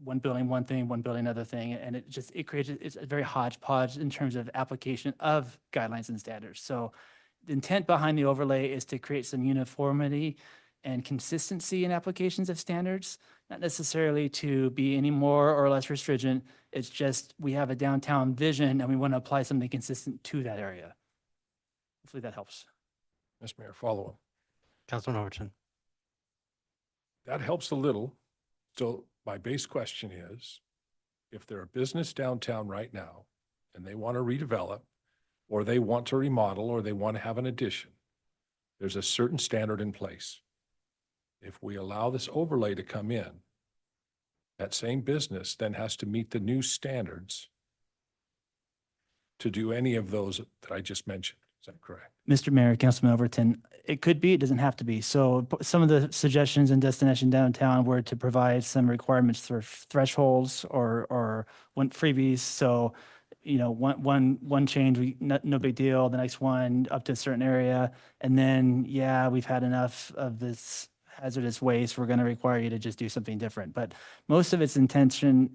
one building, one thing, one building, another thing. And it creates, it's a very hodgepodge in terms of application of guidelines and standards. So the intent behind the overlay is to create some uniformity and consistency in applications of standards, not necessarily to be any more or less restringent. It's just we have a downtown vision and we want to apply something consistent to that area. Hopefully that helps. Mr. Mayor, follow up. Councilman Overton. That helps a little. So my base question is, if they're a business downtown right now and they want to redevelop or they want to remodel or they want to have an addition, there's a certain standard in place. If we allow this overlay to come in, that same business then has to meet the new standards to do any of those that I just mentioned. Is that correct? Mr. Mayor, Councilman Overton, it could be, it doesn't have to be. So some of the suggestions in Destination Downtown were to provide some requirements for thresholds or one freebies. So, you know, one change, no big deal. The next one up to a certain area. And then, yeah, we've had enough of this hazardous waste. We're going to require you to just do something different. But most of the intention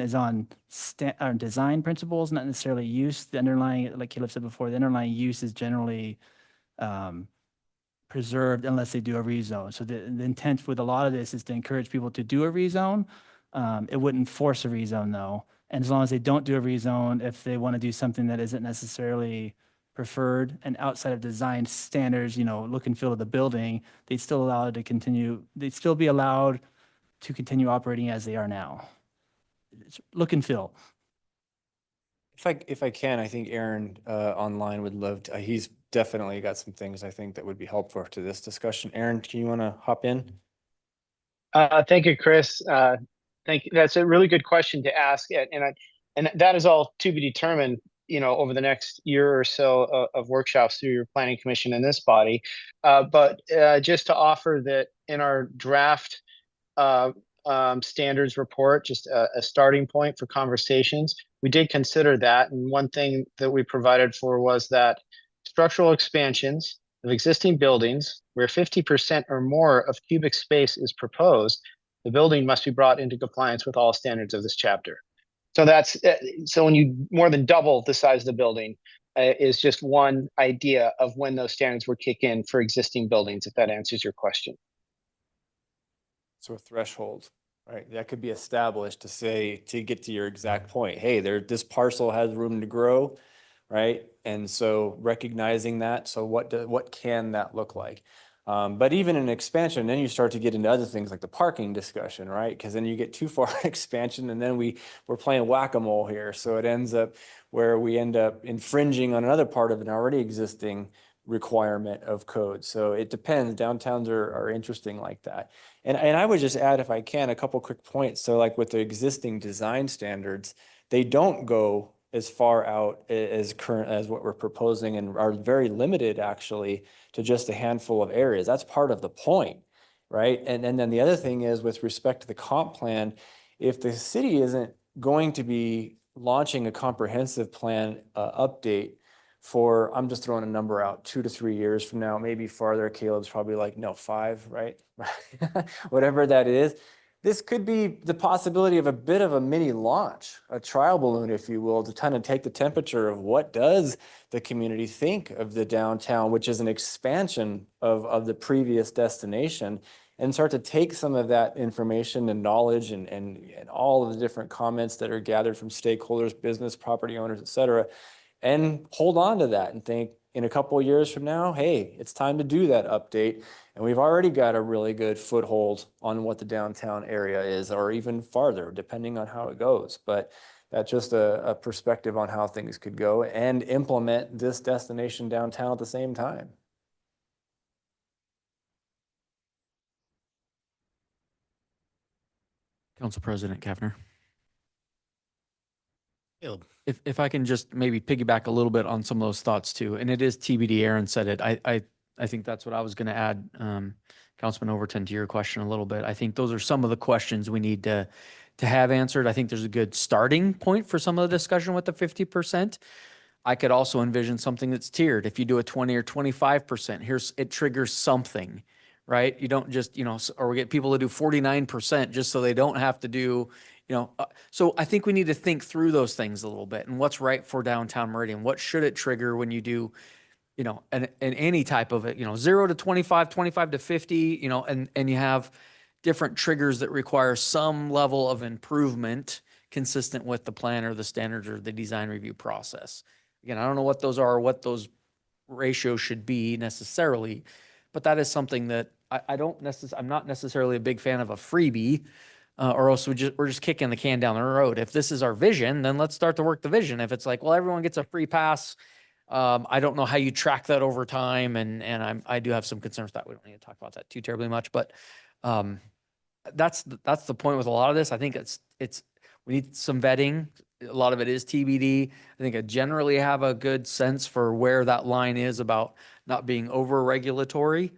is on design principles, not necessarily use. The underlying, like Caleb said before, the underlying use is generally preserved unless they do a rezone. So the intent with a lot of this is to encourage people to do a rezone. It wouldn't force a rezone though. And as long as they don't do a rezone, if they want to do something that isn't necessarily preferred and outside of design standards, you know, look and feel of the building, they'd still allow it to continue. They'd still be allowed to continue operating as they are now. It's look and feel. If I can, I think Aaron online would love to, he's definitely got some things I think that would be helpful to this discussion. Aaron, can you want to hop in? Thank you, Chris. Thank you. That's a really good question to ask. And that is all to be determined, you know, over the next year or so of workshops through your planning commission in this body. But just to offer that in our draft standards report, just a starting point for conversations, we did consider that. And one thing that we provided for was that structural expansions of existing buildings where 50% or more of cubic space is proposed, the building must be brought into compliance with all standards of this chapter. So that's so when you more than double the size of the building is just one idea of when those standards would kick in for existing buildings, if that answers your question. So a threshold, right? That could be established to say, to get to your exact point, hey, this parcel has room to grow, right? And so recognizing that, so what can that look like? But even in expansion, then you start to get into other things like the parking discussion, right? Because then you get too far in expansion and then we're playing whack-a-mole here. So it ends up where we end up infringing on another part of an already existing requirement of code. So it depends. Downtowns are interesting like that. And I would just add, if I can, a couple quick points. So like with the existing design standards, they don't go as far out as current as what we're proposing and are very limited actually to just a handful of areas. That's part of the point, right? And then the other thing is with respect to the comp plan, if the city isn't going to be launching a comprehensive plan update for, I'm just throwing a number out, 2 to 3 years from now, maybe farther, Caleb's probably like, no, 5, right? Whatever that is. This could be the possibility of a bit of a mini launch, a trial balloon, if you will, to kind of take the temperature of what does the community think of the downtown, which is an expansion of the previous destination, and start to take some of that information and knowledge and all of the different comments that are gathered from stakeholders, business, property owners, et cetera, and hold on to that and think in a couple of years from now, hey, it's time to do that update. And we've already got a really good foothold on what the downtown area is, or even farther, depending on how it goes. But that's just a perspective on how things could go and implement this destination downtown at the same time. Council President Kavner. Caleb. If I can just maybe piggyback a little bit on some of those thoughts too, and it is TBD, Aaron said it. I think that's what I was going to add, Councilman Overton, to your question a little bit. I think those are some of the questions we need to have answered. I think there's a good starting point for some of the discussion with the 50%. I could also envision something that's tiered. If you do a 20 or 25%, it triggers something, right? You don't just, or we get people to do 49% just so they don't have to do, so I think we need to think through those things a little bit and what's right for downtown Meridian. What should it trigger when you do, and any type of it, 0 to 25, 25 to 50, and you have different triggers that require some level of improvement consistent with the plan or the standards or the design review process. Again, I don't know what those are or what those ratios should be necessarily, but that is something that I'm not necessarily a big fan of a freebie, or else we're just kicking the can down the road. If this is our vision, then let's start to work the vision. If it's like, well, everyone gets a free pass, I don't know how you track that over time, and I do have some concerns that we don't need to talk about that too terribly much, but that's the point with a lot of this. I think we need some vetting, a lot of it is TBD. I think I generally have a good sense for where that line is about not being over regulatory,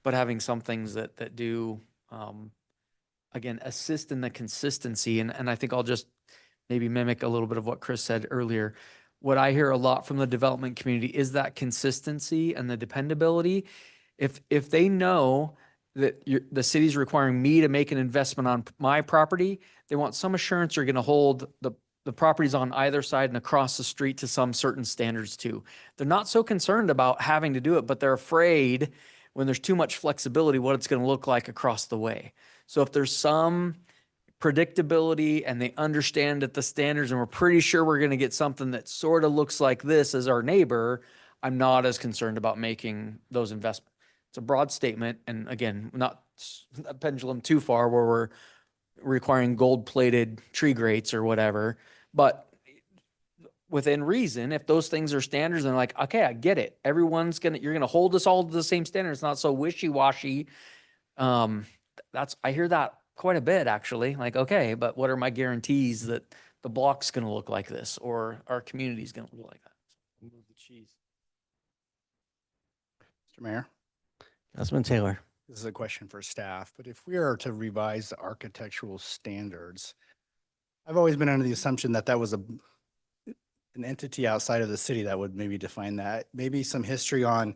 but having some things that do, again, assist in the consistency. And I think I'll just maybe mimic a little bit of what Chris said earlier. What I hear a lot from the development community is that consistency and the dependability. If they know that the city's requiring me to make an investment on my property, they want some assurance you're going to hold the properties on either side and across the street to some certain standards too. They're not so concerned about having to do it, but they're afraid when there's too much flexibility, what it's going to look like across the way. So if there's some predictability and they understand that the standards and we're pretty sure we're going to get something that sort of looks like this as our neighbor, I'm not as concerned about making those investments. It's a broad statement. And again, not a pendulum too far where we're requiring gold-plated tree grates or whatever, but within reason, if those things are standards and like, okay, I get it. You're going to hold us all to the same standard. It's not so wishy-washy. I hear that quite a bit actually. Like, okay, but what are my guarantees that the block's going to look like this or our community's going to look like that? Move the cheese. Mr. Mayor, Councilman Taylor. this is a question for staff, but if we are to revise the architectural standards, I've always been under the assumption that that was an entity outside of the city that would maybe define that. Maybe some history on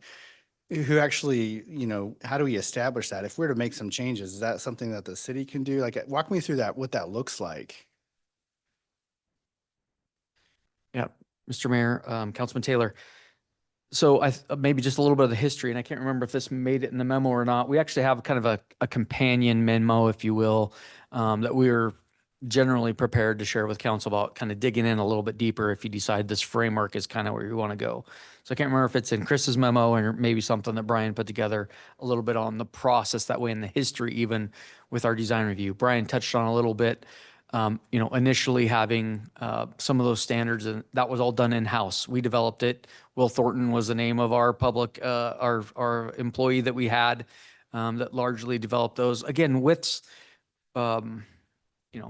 who actually, how do we establish that? If we're to make some changes, is that something that the city can do? Like, walk me through that, what that looks like. Yeah, Mr. Mayor, Councilman Taylor. So maybe just a little bit of the history, and I can't remember if this made it in the memo or not. We actually have kind of a companion memo, if you will, that we're generally prepared to share with council about kind of digging in a little bit deeper if you decide this framework is kind of where you want to go. So I can't remember if it's in Chris's memo or maybe something that Brian put together a little bit on the process that way in the history, even with our design review. Brian touched on a little bit, initially having some of those standards, and that was all done in-house. We developed it. Will Thornton was the name of our public, our employee that we had that largely developed those. Again, with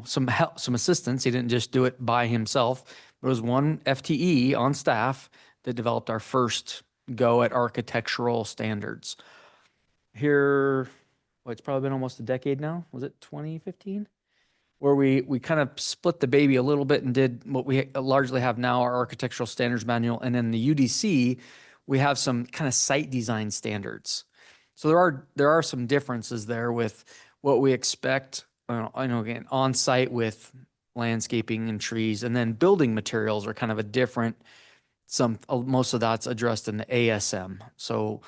some help, some assistance. He didn't just do it by himself. There was one FTE on staff that developed our first go at architectural standards. Here, it's probably been almost a decade now. Was it 2015? Where we kind of split the baby a little bit and did what we largely have now, our architectural standards manual. And then the UDC, we have some kind of site design standards. So there are some differences there with what we expect. I know, again, on site with landscaping and trees, and then building materials are kind of a different. Most of that's addressed in the ASM. So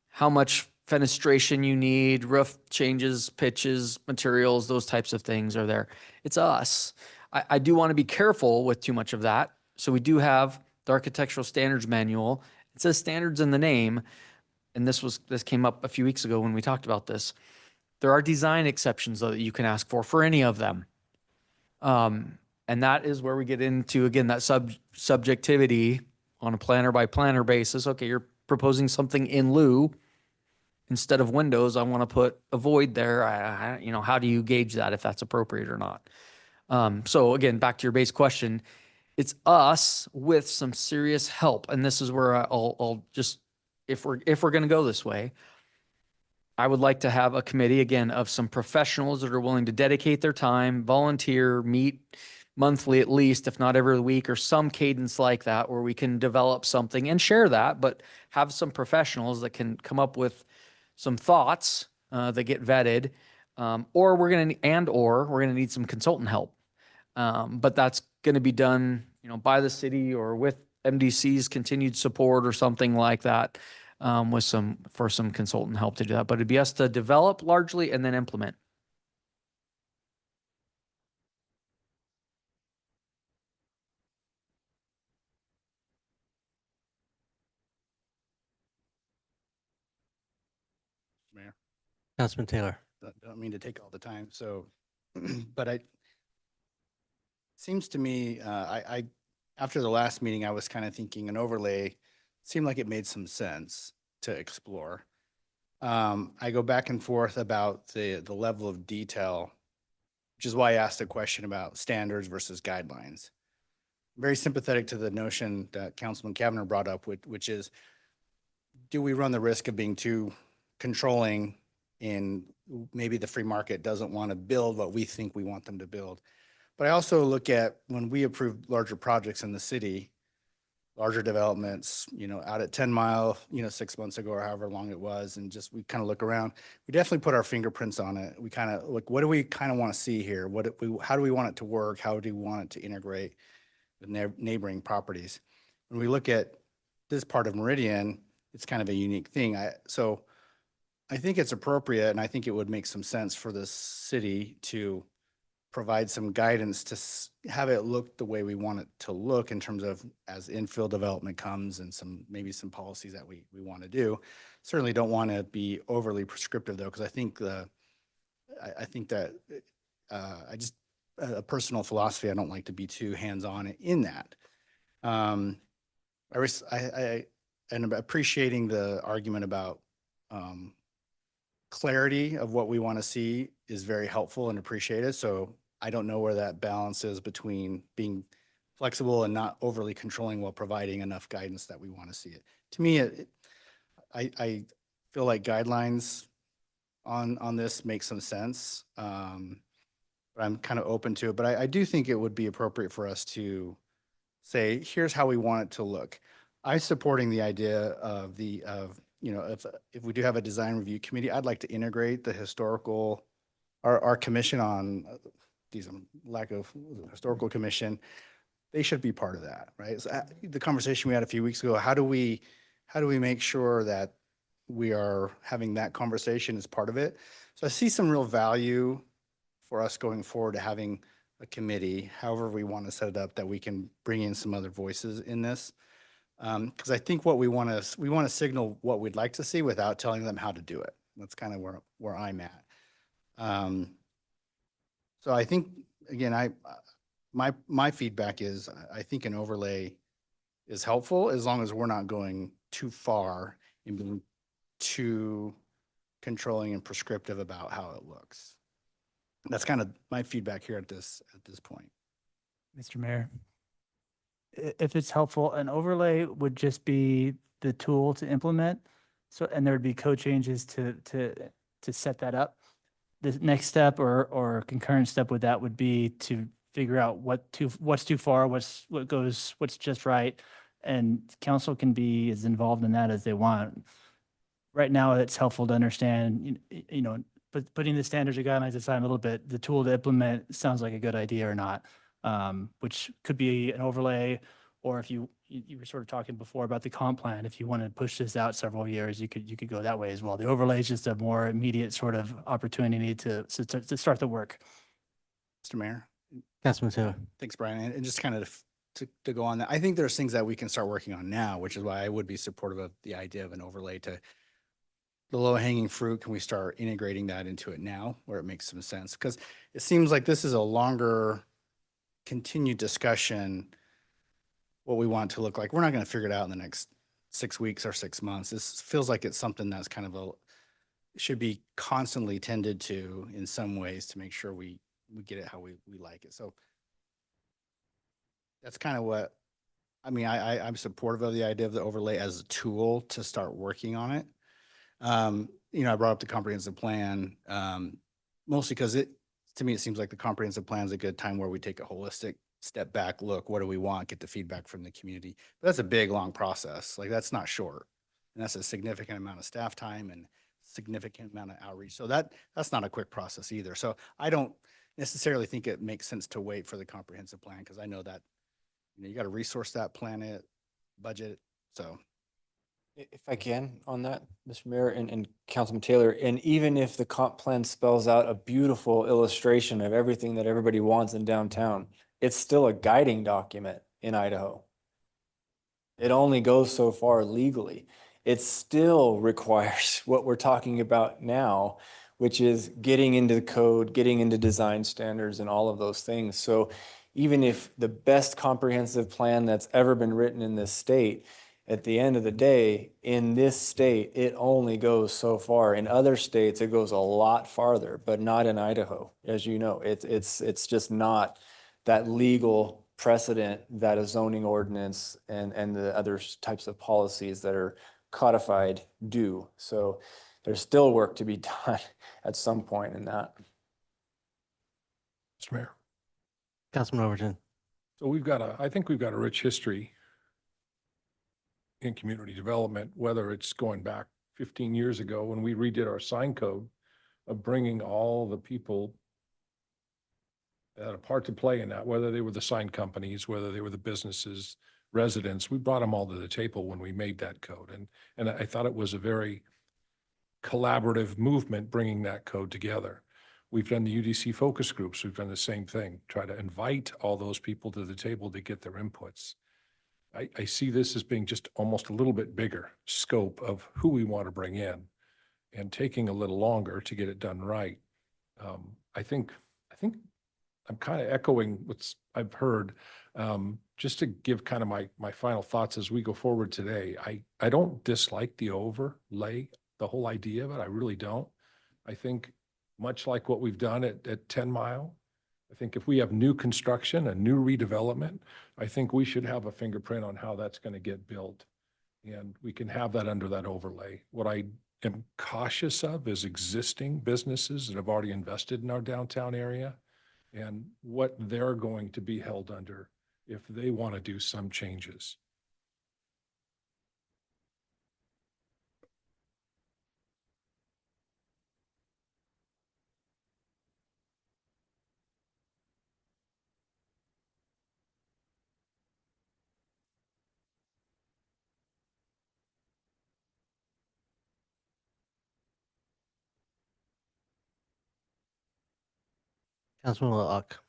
how much fenestration you need, roof changes, pitches, materials, those types of things are there. It's us. I do want to be careful with too much of that. So we do have the architectural standards manual. It says standards in the name. And this came up a few weeks ago when we talked about this. There are design exceptions though that you can ask for any of them. And that is where we get into, again, that subjectivity on a planner by planner basis. Okay, you're proposing something in lieu. Instead of windows, I want to put a void there. How do you gauge that if that's appropriate or not? So again, back to your base question, it's us with some serious help. And this is where I'll just, if we're going to go this way, I would like to have a committee, again, of some professionals that are willing to dedicate their time, volunteer, meet monthly at least, if not every week, or some cadence like that, where we can develop something and share that, but have some professionals that can come up with some thoughts that get vetted, or we're going to need some consultant help. But that's going to be done, by the city or with MDC's continued support or something like that. For some consultant help to do that, but it'd be us to develop largely and then implement. Mayor, Councilman Taylor. don't mean to take all the time. So, but seems to me, after the last meeting, I was kind of thinking an overlay seemed like it made some sense to explore. I go back and forth about the level of detail, which is why I asked a question about standards versus guidelines. very sympathetic to the notion that Councilman Kavner brought up, which is, do we run the risk of being too controlling in maybe the free market doesn't want to build what we think we want them to build? But I also look at when we approve larger projects in the city, larger developments, out at 10 Mile, 6 months ago or however long it was, and just we kind of look around, we definitely put our fingerprints on it. We kind of look, what do we kind of want to see here? How do we want it to work? How do we want it to integrate with neighboring properties? When we look at this part of Meridian, it's kind of a unique thing. So I think it's appropriate, and I think it would make some sense for the city to provide some guidance to have it look the way we want it to look in terms of as infill development comes and maybe some policies that we want to do. Certainly don't want to be overly prescriptive though, because I think that a personal philosophy, I don't like to be too hands-on in that. I am appreciating the argument about clarity of what we want to see is very helpful and appreciated. So I don't know where that balance is between being flexible and not overly controlling while providing enough guidance that we want to see it. To me, I feel like guidelines on this make some sense. But I'm kind of open to it. But I do think it would be appropriate for us to say, here's how we want it to look. I'm supporting the idea of if we do have a design review committee, I'd like to integrate the historical, our commission on lack of historical commission. They should be part of that, right? So the conversation we had a few weeks ago, how do we make sure that we are having that conversation as part of it? So I see some real value for us going forward to having a committee, however we want to set it up, that we can bring in some other voices in this. Because I think what we want to signal what we'd like to see without telling them how to do it. That's kind of where I'm at. So I think, again, my feedback is I think an overlay is helpful as long as we're not going too far in being too controlling and prescriptive about how it looks. That's kind of my feedback here at this point. Mr. Mayor, if it's helpful, an overlay would just be the tool to implement. So, and there would be code changes to set that up. The next step or concurrent step with that would be to figure out what's too far, what's just right. And council can be as involved in that as they want. Right now, it's helpful to understand, but putting the standards or guidelines aside a little bit, the tool to implement sounds like a good idea or not, which could be an overlay, or if you were sort of talking before about the comp plan, if you want to push this out several years, you could go that way as well. The overlay is just a more immediate sort of opportunity to start the work. Mr. Mayor. Councilman Taylor. Thanks, Brian. And just kind of to go on that, I think there's things that we can start working on now, which is why I would be supportive of the idea of an overlay to the low hanging fruit. Can we start integrating that into it now where it makes some sense? Because it seems like this is a longer continued discussion, what we want it to look like. We're not going to figure it out in the next 6 weeks or 6 months. This feels like it's something that's kind of should be constantly tended to in some ways to make sure we get it how we like it. So that's kind of what, I mean, I'm supportive of the idea of the overlay as a tool to start working on it. I brought up the comprehensive plan, mostly because to me, it seems like the comprehensive plan is a good time where we take a holistic step back, look, what do we want, get the feedback from the community. But that's a big, long process. Like that's not short. And that's a significant amount of staff time and significant amount of outreach. So that's not a quick process either. So I don't necessarily think it makes sense to wait for the comprehensive plan, because I know that you got to resource that, plan it, budget. So if I can on that, Mr. Mayor and Councilman Taylor, and even if the comp plan spells out a beautiful illustration of everything that everybody wants in downtown, it's still a guiding document in Idaho. It only goes so far legally. It still requires what we're talking about now, which is getting into the code, getting into design standards and all of those things. So even if the best comprehensive plan that's ever been written in this state, at the end of the day, in this state, it only goes so far. In other states, it goes a lot farther, but not in Idaho. As you know, it's just not that legal precedent that a zoning ordinance and the other types of policies that are codified do. So there's still work to be done at some point in that. Mr. Mayor. Councilman Overton. So I think we've got a rich history in community development, whether it's going back 15 years ago when we redid our sign code of bringing all the people that had a part to play in that, whether they were the sign companies, whether they were the businesses, residents, we brought them all to the table when we made that code. And I thought it was a very collaborative movement bringing that code together. We've done the UDC focus groups. We've done the same thing, try to invite all those people to the table to get their inputs. I see this as being just almost a little bit bigger scope of who we want to bring in and taking a little longer to get it done right. I think I'm kind of echoing what I've heard. Just to give kind of my final thoughts as we go forward today, I don't dislike the overlay, the whole idea of it. I really don't. I think much like what we've done at 10 Mile, I think if we have new construction, a new redevelopment, I think we should have a fingerprint on how that's going to get built. And we can have that under that overlay. What I am cautious of is existing businesses that have already invested in our downtown area and what they're going to be held under if they want to do some changes. Councilman Whitlock.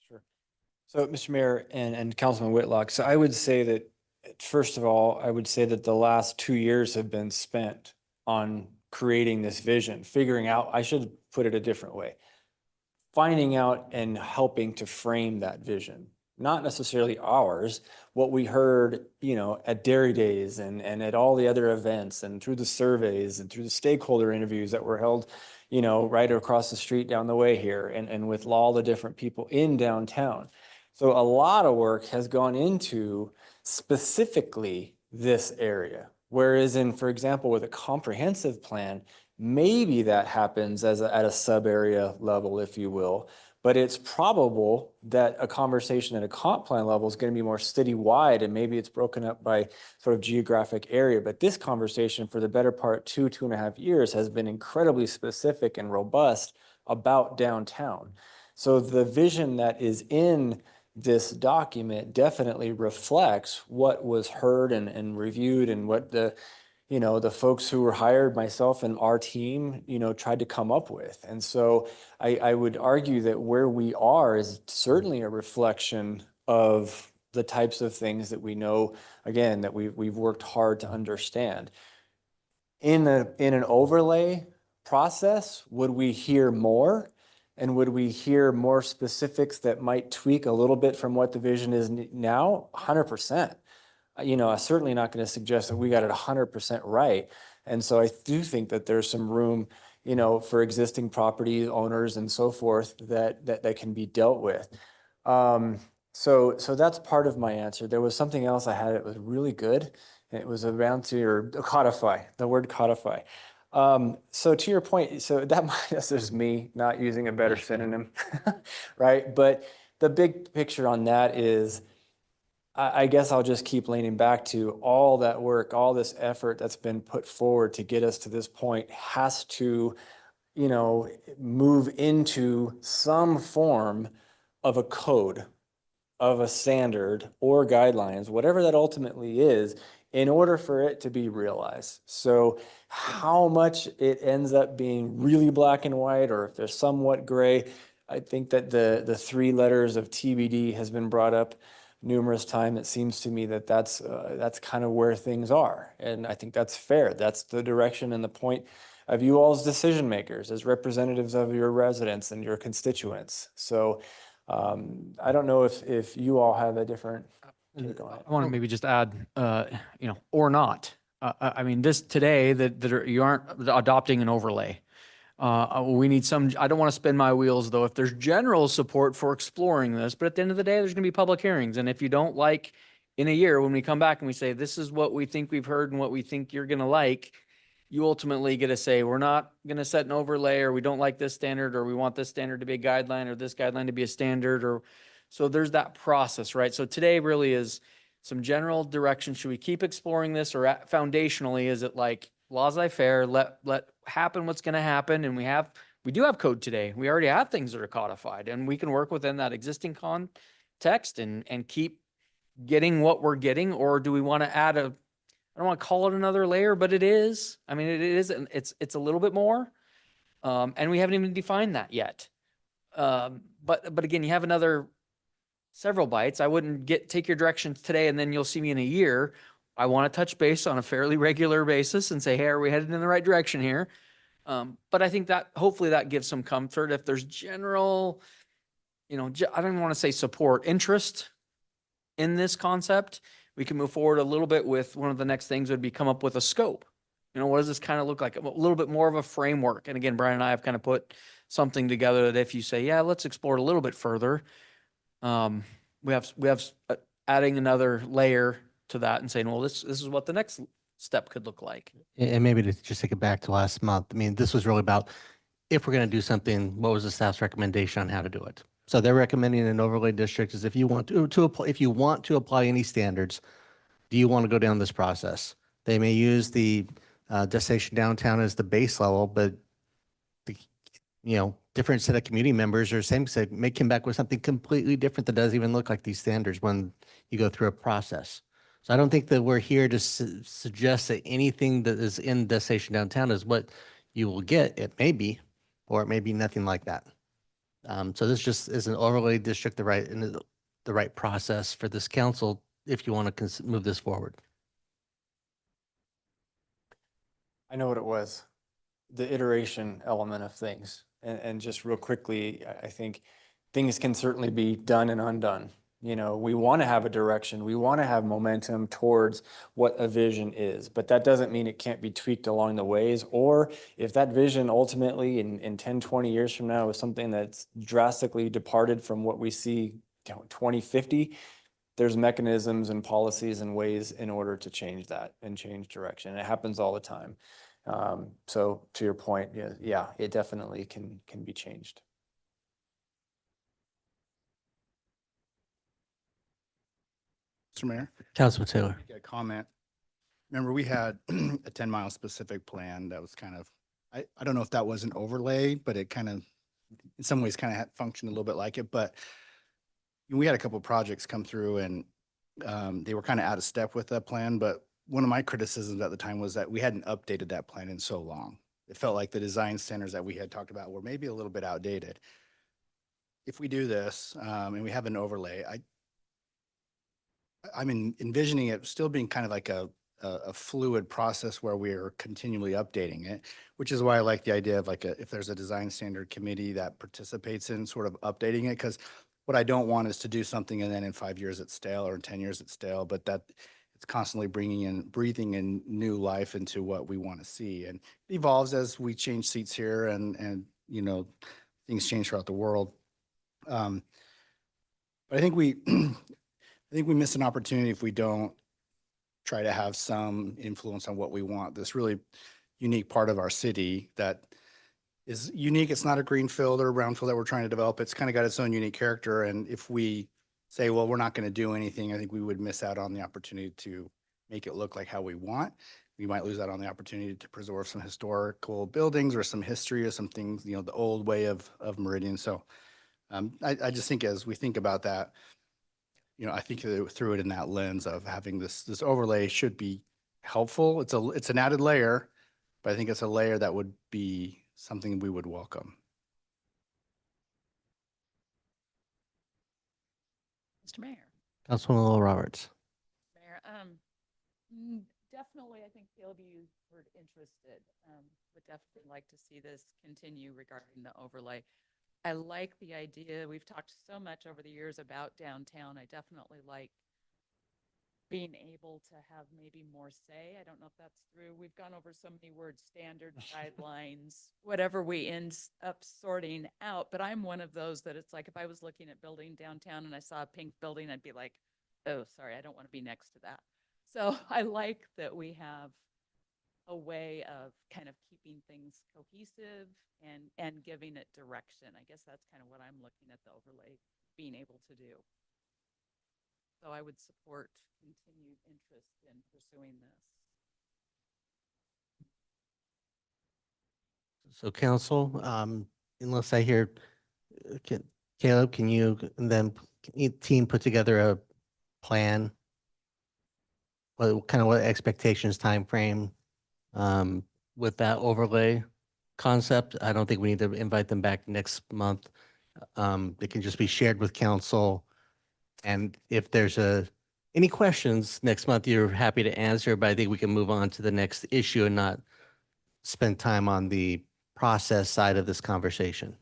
Sure. So, Mr. Mayor and Councilman Whitlock, so I would say that, first of all, I would say that the last 2 years have been spent on creating this vision, figuring out, I should put it a different way, finding out and helping to frame that vision. Not necessarily ours, what we heard, at Dairy Days and at all the other events and through the surveys and through the stakeholder interviews that were held, right across the street down the way here and with all the different people in downtown. So a lot of work has gone into specifically this area. Whereas for example, with a comprehensive plan, maybe that happens at a sub area level, if you will. But it's probable that a conversation at a comp plan level is going to be more citywide, and maybe it's broken up by sort of geographic area. But this conversation for the better part 2.5 years has been incredibly specific and robust about downtown. So the vision that is in this document definitely reflects what was heard and reviewed and what the folks who were hired, myself and our team, tried to come up with. And so I would argue that where we are is certainly a reflection of the types of things that we know, again, that we've worked hard to understand. In an overlay process, would we hear more? And would we hear more specifics that might tweak a little bit from what the vision is now? 100%. I'm certainly not going to suggest that we got it 100% right. And so I do think that there's some room, for existing property owners and so forth that can be dealt with. So that's part of my answer. There was something else I had that was really good. And it was around codify, the word codify. So to your point, so that's just me not using a better synonym, right? But the big picture on that is I guess I'll just keep leaning back to all that work, all this effort that's been put forward to get us to this point has to, you know, move into some form of a code, of a standard or guidelines, whatever that ultimately is, in order for it to be realized. So how much it ends up being really black and white, or if there's somewhat gray, I think that the three letters of TBD has been brought up numerous times. It seems to me that that's kind of where things are. And I think that's fair. That's the direction and the point of you all as decision makers, as representatives of your residents and your constituents. So I don't know if you all have a different take on it. I want to maybe just add, you know, or not. I mean, this today you aren't adopting an overlay. We need some, I don't want to spin my wheels though, if there's general support for exploring this, but at the end of the day, there's going to be public hearings. And if you don't like in a year, when we come back and we say, this is what we think we've heard and what we think you're going to like, you ultimately get to say, we're not going to set an overlay, or we don't like this standard, or we want this standard to be a guideline, or this guideline to be a standard, or so there's that process, right? So today really is some general direction. Should we keep exploring this, or foundationally, is it like laissez-faire, let happen what's going to happen? And we do have code today. We already have things that are codified, and we can work within that existing context and keep getting what we're getting. Or do we want to add I don't want to call it another layer, but it is. I mean, it is, it's a little bit more. And we haven't even defined that yet. But again, you have another several bites. I wouldn't take your directions today and then you'll see me in a year. I want to touch base on a fairly regular basis and say, hey, are we headed in the right direction here? But I think that hopefully that gives some comfort. If there's general, you know, I don't even want to say support, interest in this concept, we can move forward a little bit with one of the next things would be come up with a scope. You know, what does this kind of look like? A little bit more of a framework. And again, Brian and I have kind of put something together that if you say, yeah, let's explore it a little bit further, we have adding another layer to that and saying, well, this is what the next step could look like. And maybe to just take it back to last month, I mean, this was really about, if we're going to do something, what was the staff's recommendation on how to do it? So they're recommending an overlay district is if you want to apply, if you want to apply any standards, do you want to go down this process? They may use the destination downtown as the base level, but the, you know, different set of community members or same say may come back with something completely different that doesn't even look like these standards when you go through a process. So I don't think that we're here to suggest that anything that is in destination downtown is what you will get. It may be, or it may be nothing like that. So this just is an overlay district, the right process for this council if you want to move this forward. I know what it was, the iteration element of things. And just real quickly, I think things can certainly be done and undone. You know, we want to have a direction. We want to have momentum towards what a vision is, but that doesn't mean it can't be tweaked along the ways. Or if that vision ultimately in 10, 20 years from now is something that's drastically departed from what we see 2050, there's mechanisms and policies and ways in order to change that and change direction. It happens all the time. So to your point, yeah, it definitely can be changed. Mr. Mayor? Councilman Taylor. A comment. Remember, we had a 10-mile specific plan that was kind of, I don't know if that was an overlay, but it kind of, in some ways, kind of functioned a little bit like it. But we had a couple of projects come through and they were kind of out of step with that plan. But one of my criticisms at the time was that we hadn't updated that plan in so long. It felt like the design standards that we had talked about were maybe a little bit outdated. If we do this and we have an overlay, I'm envisioning it still being kind of like a fluid process where we're continually updating it, which is why I like the idea of like if there's a design standard committee that participates in sort of updating it, because what I don't want is to do something and then in 5 years it's stale or in 10 years it's stale, but that it's constantly breathing in new life into what we want to see. And it evolves as we change seats here and you know, things change throughout the world. But I think we miss an opportunity if we don't try to have some influence on what we want. This really unique part of our city that is unique. It's not a greenfield or a brownfield that we're trying to develop. It's kind of got its own unique character. And if we say, well, we're not going to do anything, I think we would miss out on the opportunity to make it look like how we want. We might lose out on the opportunity to preserve some historical buildings or some history or some things, you know, the old way of Meridian. So I just think as we think about that, you know, I think through it in that lens of having this overlay should be helpful. It's an added layer, but I think it's a layer that would be something we would welcome. Mr. Mayor. Councilwoman Lowell Roberts. Mayor, definitely, I think the LBU were interested, would definitely like to see this continue regarding the overlay. I like the idea. We've talked so much over the years about downtown. I definitely like being able to have maybe more say. I don't know if that's through. We've gone over so many words, standards, guidelines, whatever we end up sorting out. But I'm one of those that it's like, if I was looking at building downtown and I saw a pink building, I'd be like, oh, sorry, I don't want to be next to that. So I like that we have a way of kind of keeping things cohesive and giving it direction. I guess that's kind of what I'm looking at the overlay being able to do. So I would support continued interest in pursuing this. So council, unless I hear, Caleb, can you and then team put together a plan? What kind of what expectations, time frame with that overlay concept? I don't think we need to invite them back next month. It can just be shared with council. And if there's any questions next month, you're happy to answer, but I think we can move on to the next issue and not spend time on the process side of this conversation.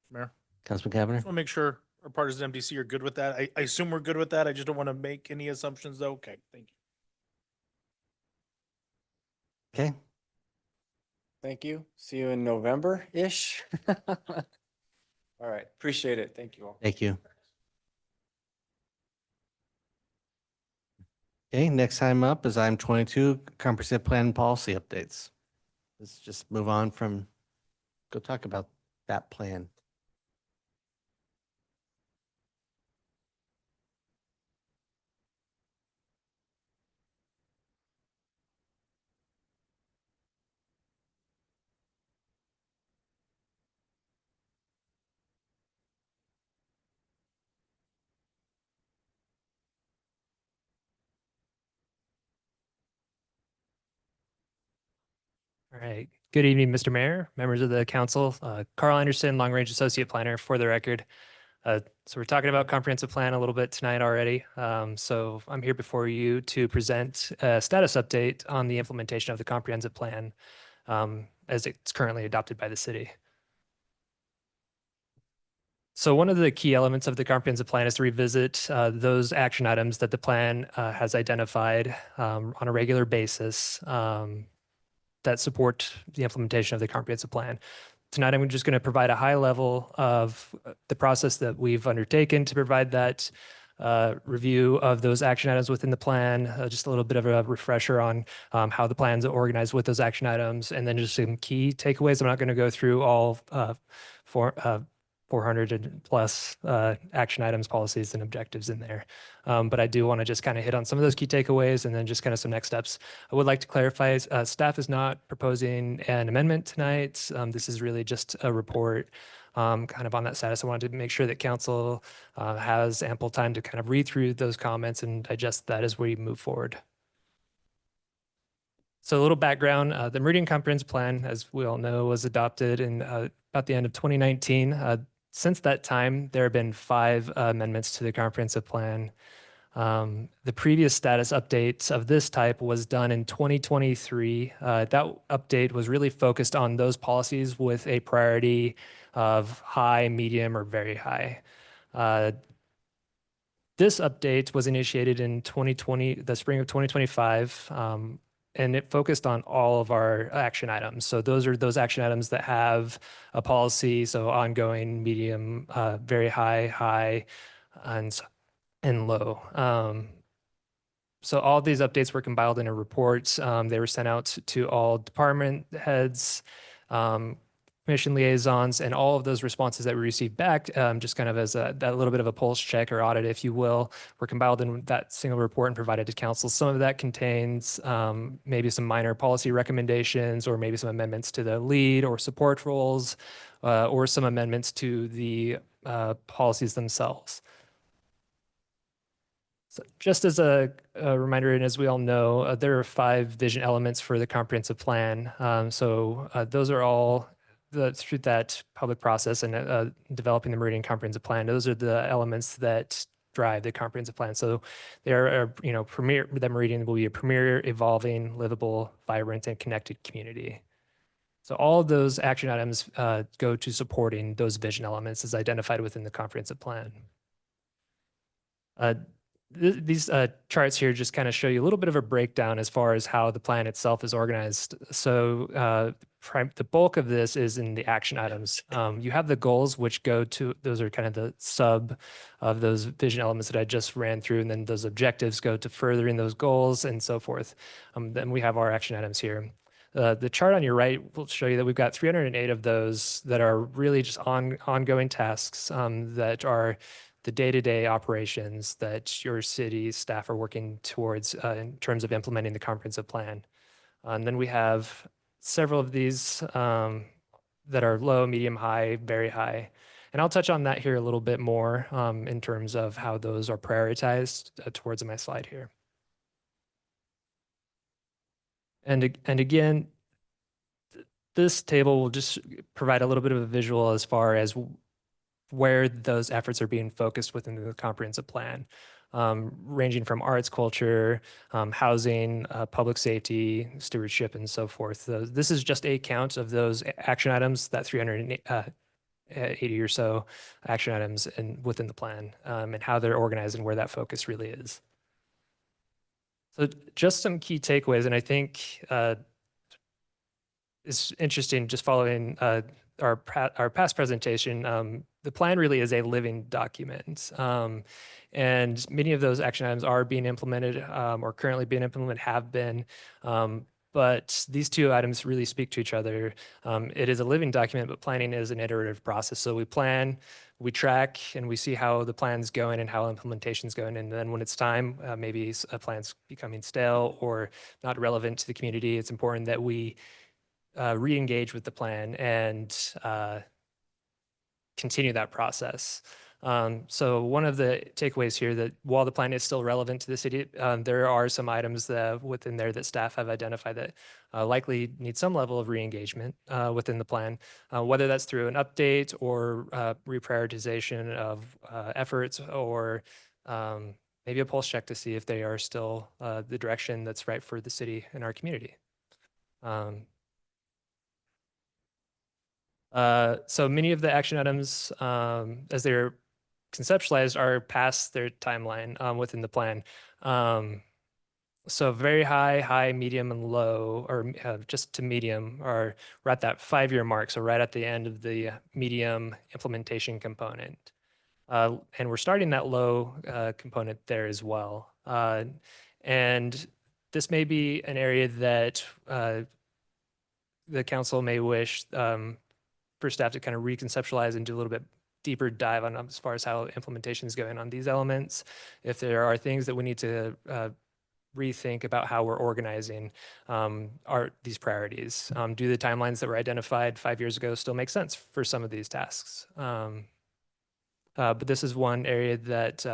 Mayor, Councilman I Cavanagh? just want to make sure our partners at MDC are good with that. I assume we're good with that. I just don't want to make any assumptions though. Okay, thank you. Okay. Thank you. See you in November-ish. All right. Appreciate it. Thank you all. Thank you. Okay, next time up is item 22, comprehensive plan and policy updates. Let's just move on from, go talk about that plan. All right. Good evening, Mr. Mayor, members of the council. Carl Anderson, Long Range Associate Planner for the record. So we're talking about comprehensive plan a little bit tonight already. So I'm here before you to present a status update on the implementation of the comprehensive plan as it's currently adopted by the city. So one of the key elements of the comprehensive plan is to revisit those action items that the plan has identified on a regular basis that support the implementation of the comprehensive plan. Tonight, I'm just going to provide a high level of the process that we've undertaken to provide that review of those action items within the plan, just a little bit of a refresher on how the plan's organized with those action items, and then just some key takeaways. I'm not going to go through all 400 plus action items, policies, and objectives in there. But I do want to just kind of hit on some of those key takeaways and then just kind of some next steps. I would like to clarify, staff is not proposing an amendment tonight. This is really just a report kind of on that status. I wanted to make sure that council has ample time to kind of read through those comments and digest that as we move forward. So a little background, the Meridian Comprehensive Plan, as we all know, was adopted in about the end of 2019. Since that time, there have been 5 amendments to the comprehensive plan. The previous status updates of this type was done in 2023. That update was really focused on those policies with a priority of high, medium, or very high. This update was initiated in the spring of 2025. And it focused on all of our action items. So those are those action items that have a policy, so ongoing, medium, very high, high, and low. So all these updates were compiled in a report. They were sent out to all department heads commission liaisons, and all of those responses that we received back, just kind of as that little bit of a pulse check or audit, if you will, were compiled in that single report and provided to council. Some of that contains maybe some minor policy recommendations, or maybe some amendments to the lead or support roles, or some amendments to the policies themselves. So just as a reminder, and as we all know, there are 5 vision elements for the comprehensive plan. Those are all through that public process and developing the Meridian Comprehensive Plan. Those are the elements that drive the comprehensive plan. So they are, premier. The Meridian will be a premier, evolving, livable, vibrant, and connected community. So all of those action items go to supporting those vision elements as identified within the comprehensive plan. These charts here just kind of show you a little bit of a breakdown as far as how the plan itself is organized. So the bulk of this is in the action items. You have the goals, which go to, those are kind of the sub of those vision elements that I just ran through, and then those objectives go to furthering those goals and so forth. Then we have our action items here. The chart on your right will show you that we've got 308 of those that are really just ongoing tasks that are the day-to-day operations that your city staff are working towards in terms of implementing the comprehensive plan. And then we have several of these that are low, medium, high, very high. And I'll touch on that here a little bit more in terms of how those are prioritized towards my slide here. And again, this table will just provide a little bit of a visual as far as where those efforts are being focused within the comprehensive plan, ranging from arts, culture, housing, public safety, stewardship, and so forth. This is just a count of those action items, that 380 or so action items within the plan, and how they're organized and where that focus really is. So just some key takeaways, and I think it's interesting just following our past presentation, the plan really is a living document. And many of those action items are being implemented or currently being implemented, have been. But these two items really speak to each other. It is a living document, but planning is an iterative process. So we plan, we track, and we see how the plan's going and how implementation's going. And then when it's time, maybe a plan's becoming stale or not relevant to the community, it's important that we re-engage with the plan and continue that process. So one of the takeaways here that while the plan is still relevant to the city, there are some items within there that staff have identified that likely need some level of re-engagement within the plan, whether that's through an update or reprioritization of efforts, or maybe a pulse check to see if they are still the direction that's right for the city and our community. So many of the action items, as they're conceptualized, are past their timeline within the plan. So very high, medium, and low, or just to medium, are we're at that 5-year mark. So right at the end of the medium implementation component. And we're starting that low component there as well. And this may be an area that the council may wish for staff to kind of reconceptualize and do a little bit deeper dive on as far as how implementation is going on these elements. If there are things that we need to rethink about how we're organizing these priorities. Do the timelines that were identified 5 years ago still make sense for some of these tasks? But this is one area that,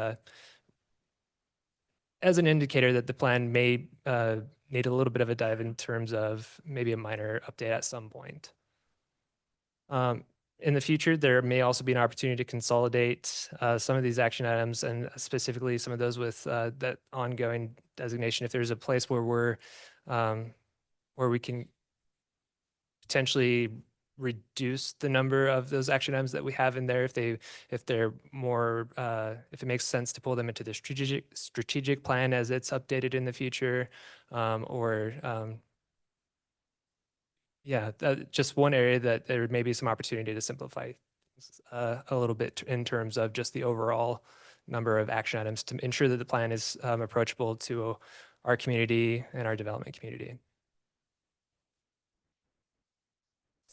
as an indicator that the plan may need a little bit of a dive in terms of maybe a minor update at some point. In the future, there may also be an opportunity to consolidate some of these action items, and specifically some of those with that ongoing designation. If there's a place where we can potentially reduce the number of those action items that we have in there, if they're more, if it makes sense to pull them into the strategic plan as it's updated in the future, yeah, just one area that there may be some opportunity to simplify a little bit in terms of just the overall number of action items to ensure that the plan is approachable to our community and our development community.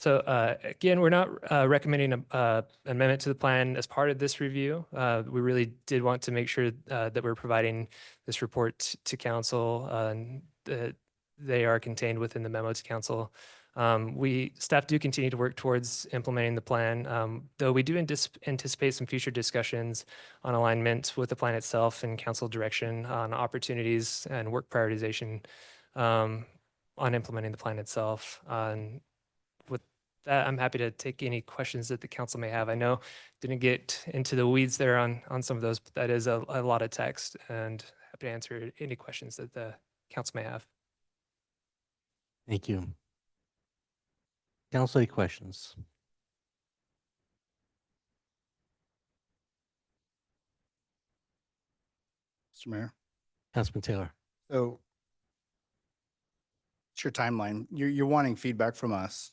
So again, we're not recommending a amendment to the plan as part of this review. We really did want to make sure that we're providing this report to council and that they are contained within the memo to council. Staff do continue to work towards implementing the plan, though we do anticipate some future discussions on alignment with the plan itself and council direction on opportunities and work prioritization on implementing the plan itself. And with that, I'm happy to take any questions that the council may have. I know didn't get into the weeds there on some of those, but that is a lot of text, and happy to answer any questions that the council may have. Thank you. Council, any questions? Mr. Mayor. Councilman Taylor. So it's your timeline. You're wanting feedback from us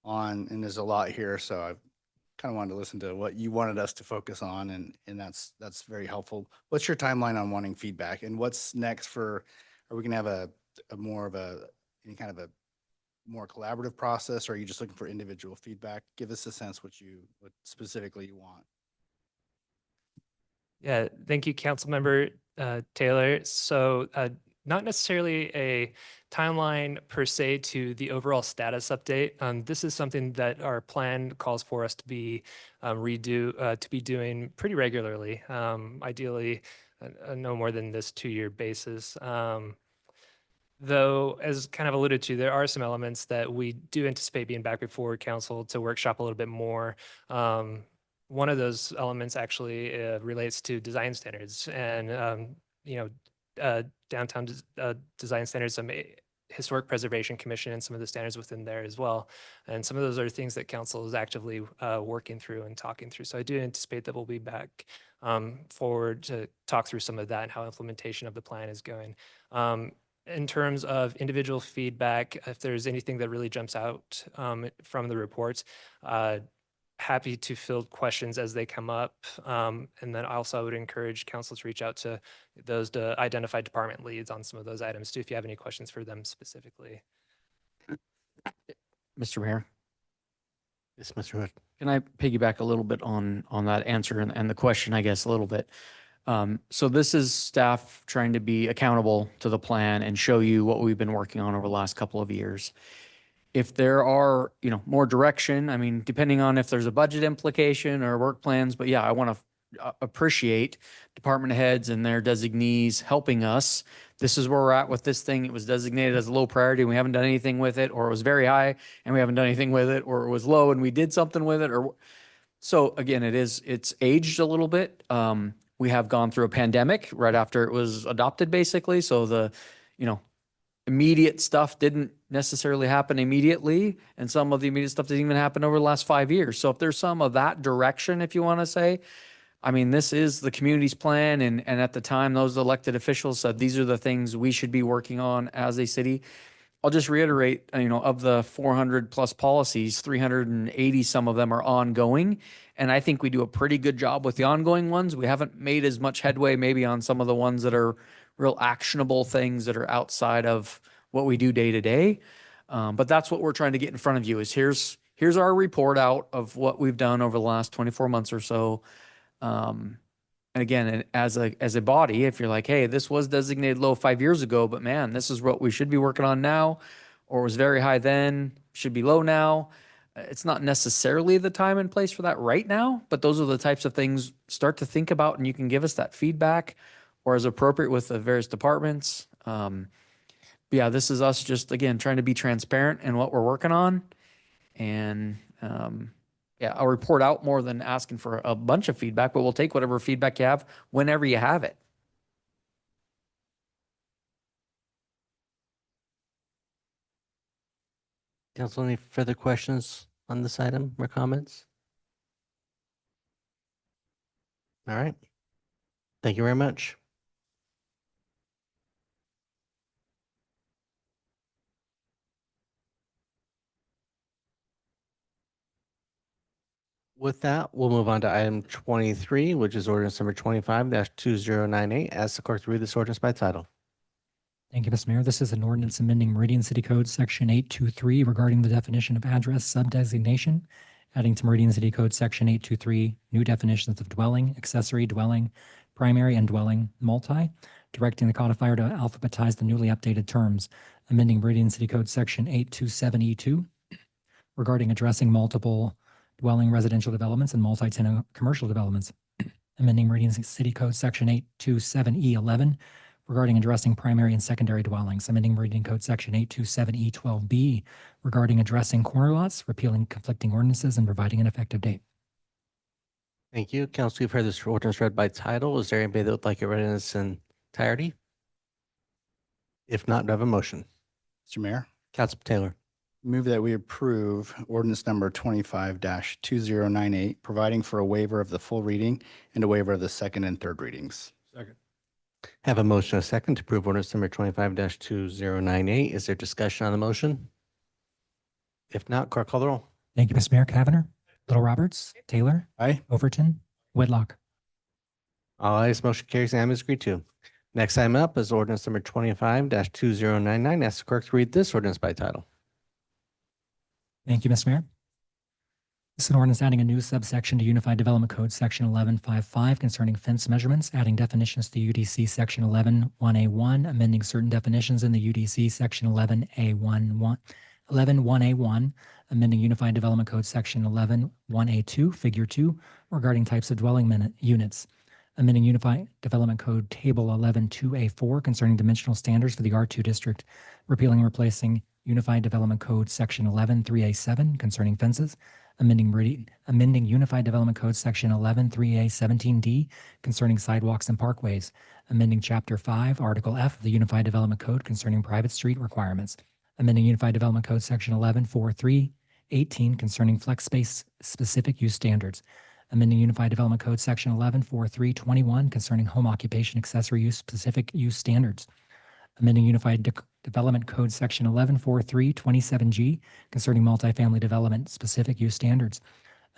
on, and there's a lot here, so I kind of wanted to listen to what you wanted us to focus on, and that's very helpful. What's your timeline on wanting feedback, and what's next for, are we gonna have a more of a, any kind of a more collaborative process, or are you just looking for individual feedback? Give us a sense what specifically you want. Yeah, thank you, Councilmember Taylor. So not necessarily a timeline per se to the overall status update. This is something that our plan calls for us to be to be doing pretty regularly, ideally no more than this 2-year basis. Though, as kind of alluded to, there are some elements that we do anticipate being back before council to workshop a little bit more. One of those elements actually relates to design standards and, downtown design standards, some historic preservation commission and some of the standards within there as well. And some of those are things that council is actively working through and talking through. So I do anticipate that we'll be back forward to talk through some of that and how implementation of the plan is going. In terms of individual feedback, if there's anything that really jumps out from the reports, happy to field questions as they come up. And then also I would encourage council to reach out to those to identify department leads on some of those items too, if you have any questions for them specifically. Mr. Mayor, Yes, Mr. Hood. can I piggyback a little bit on that answer and the question, I guess, a little bit? So this is staff trying to be accountable to the plan and show you what we've been working on over the last couple of years. If there are, more direction, I mean, depending on if there's a budget implication or work plans, but yeah, I want to appreciate department heads and their designees helping us. This is where we're at with this thing. It was designated as a low priority and we haven't done anything with it, or it was very high and we haven't done anything with it, or it was low and we did something with it. So again, it's aged a little bit. We have gone through a pandemic right after it was adopted, basically. So the, immediate stuff didn't necessarily happen immediately. And some of the immediate stuff didn't even happen over the last 5 years. So if there's some of that direction, if you want to say, I mean, this is the community's plan. And at the time, those elected officials said, these are the things we should be working on as a city. I'll just reiterate, of the 400 plus policies, 380, some of them are ongoing. And I think we do a pretty good job with the ongoing ones. We haven't made as much headway maybe on some of the ones that are real actionable things that are outside of what we do day to day. But that's what we're trying to get in front of you is here's our report out of what we've done over the last 24 months or so. And again, as a body, if you're like, hey, this was designated low 5 years ago, but man, this is what we should be working on now, or was very high then, should be low now. It's not necessarily the time and place for that right now, but those are the types of things start to think about, and you can give us that feedback or as appropriate with the various departments. But yeah, this is us just, again, trying to be transparent in what we're working on. And yeah, I'll report out more than asking for a bunch of feedback, but we'll take whatever feedback you have whenever you have it. Council, any further questions on this item or comments? All right. Thank you very much. With that, we'll move on to item 23, which is ordinance number 25-2098. Ask the clerk to read this ordinance by title. Thank you, Mr. Mayor. This is an ordinance amending Meridian City Code, Section 823, regarding the definition of address subdesignation, adding to Meridian City Code, Section 823, new definitions of dwelling, accessory dwelling, primary and dwelling, multi, directing the codifier to alphabetize the newly updated terms, amending Meridian City Code, Section 827E2, regarding addressing multiple dwelling residential developments and multi-tenant commercial developments, amending Meridian City Code, Section 827E11, regarding addressing primary and secondary dwellings, amending Meridian Code Section 827E12B regarding addressing corner lots, repealing conflicting ordinances, and providing an effective date. Thank you. Council, you've heard this ordinance read by title. Is there anybody that would like it read in its entirety? If not, do I have a motion? Mr. Mayor, Councilman Taylor. move that we approve ordinance number 25-2098, providing for a waiver of the full reading and a waiver of the second and third readings. Second. Have a motion, a second, to approve ordinance number 25-2098. Is there discussion on the motion? If not, clerk call the roll. Thank you, Mr. Mayor. Cavanagh, Little Roberts, Taylor, Aye. Overton, Whitlock. All ayes, motion carries and is agreed to. Next item up is ordinance number 25-2099. Ask the clerk to read this ordinance by title. Thank you, Mr. Mayor. This is an ordinance adding a new subsection to Unified Development Code, Section 1155, concerning fence measurements, adding definitions to the UDC, Section 111A1, amending certain definitions in the UDC, Section 111A1, amending Unified Development Code, Section 111A2, Figure 2, regarding types of dwelling units, amending Unified Development Code, Table 112A4, concerning dimensional standards for the R2 district, repealing and replacing Unified Development Code, Section 113A7, concerning fences, amending Unified Development Code, Section 113A17D, concerning sidewalks and parkways, amending Chapter 5, Article F of the Unified Development Code concerning private street requirements, amending Unified Development Code, Section 114318, concerning flex space specific use standards, amending Unified Development Code, Section 114321, concerning home occupation accessory use specific use standards, amending Unified Development Code, Section 114327G, concerning multifamily development specific use standards,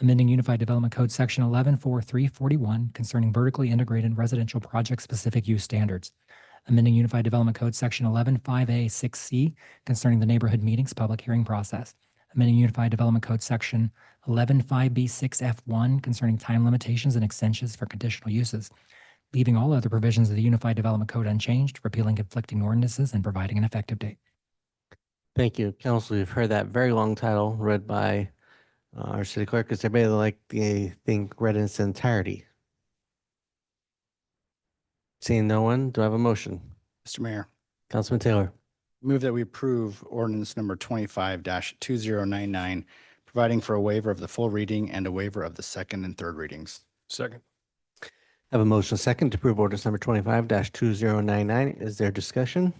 amending Unified Development Code, Section 114341, concerning vertically integrated residential project specific use standards, amending Unified Development Code, Section 115A6C, concerning the neighborhood meetings public hearing process, amending Unified Development Code, Section 115B6F1, concerning time limitations and extensions for conditional uses, leaving all other provisions of the Unified Development Code unchanged, repealing conflicting ordinances, and providing an effective date. Thank you. Council, you've heard that very long title read by our city clerk. Is everybody like the thing read in its entirety? Seeing no one, do I have a motion? Mr. Mayor, Councilman Taylor. move that we approve ordinance number 25-2099, providing for a waiver of the full reading and a waiver of the second and third readings. Second. Have a motion second to approve ordinance number 25-2099. Is there discussion?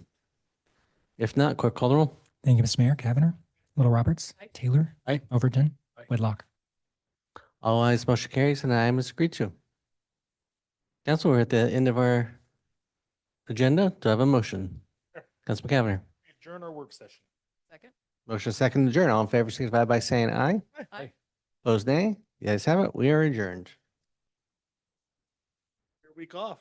If not, clerk call the roll. Thank you, Mr. Mayor. Cavanagh, Little Roberts, Taylor, Aye. Overton, Aye. Whitlock. All ayes, motion carries, and item is agreed to. Council, we're at the end of our agenda. Do I have a motion? Sure. Councilman Cavanagh. Adjourn our work session. Second? Motion second to adjourn. All in favor, signify by saying aye. Aye. Opposed, nay. The ayes have it. We are adjourned. Your week off.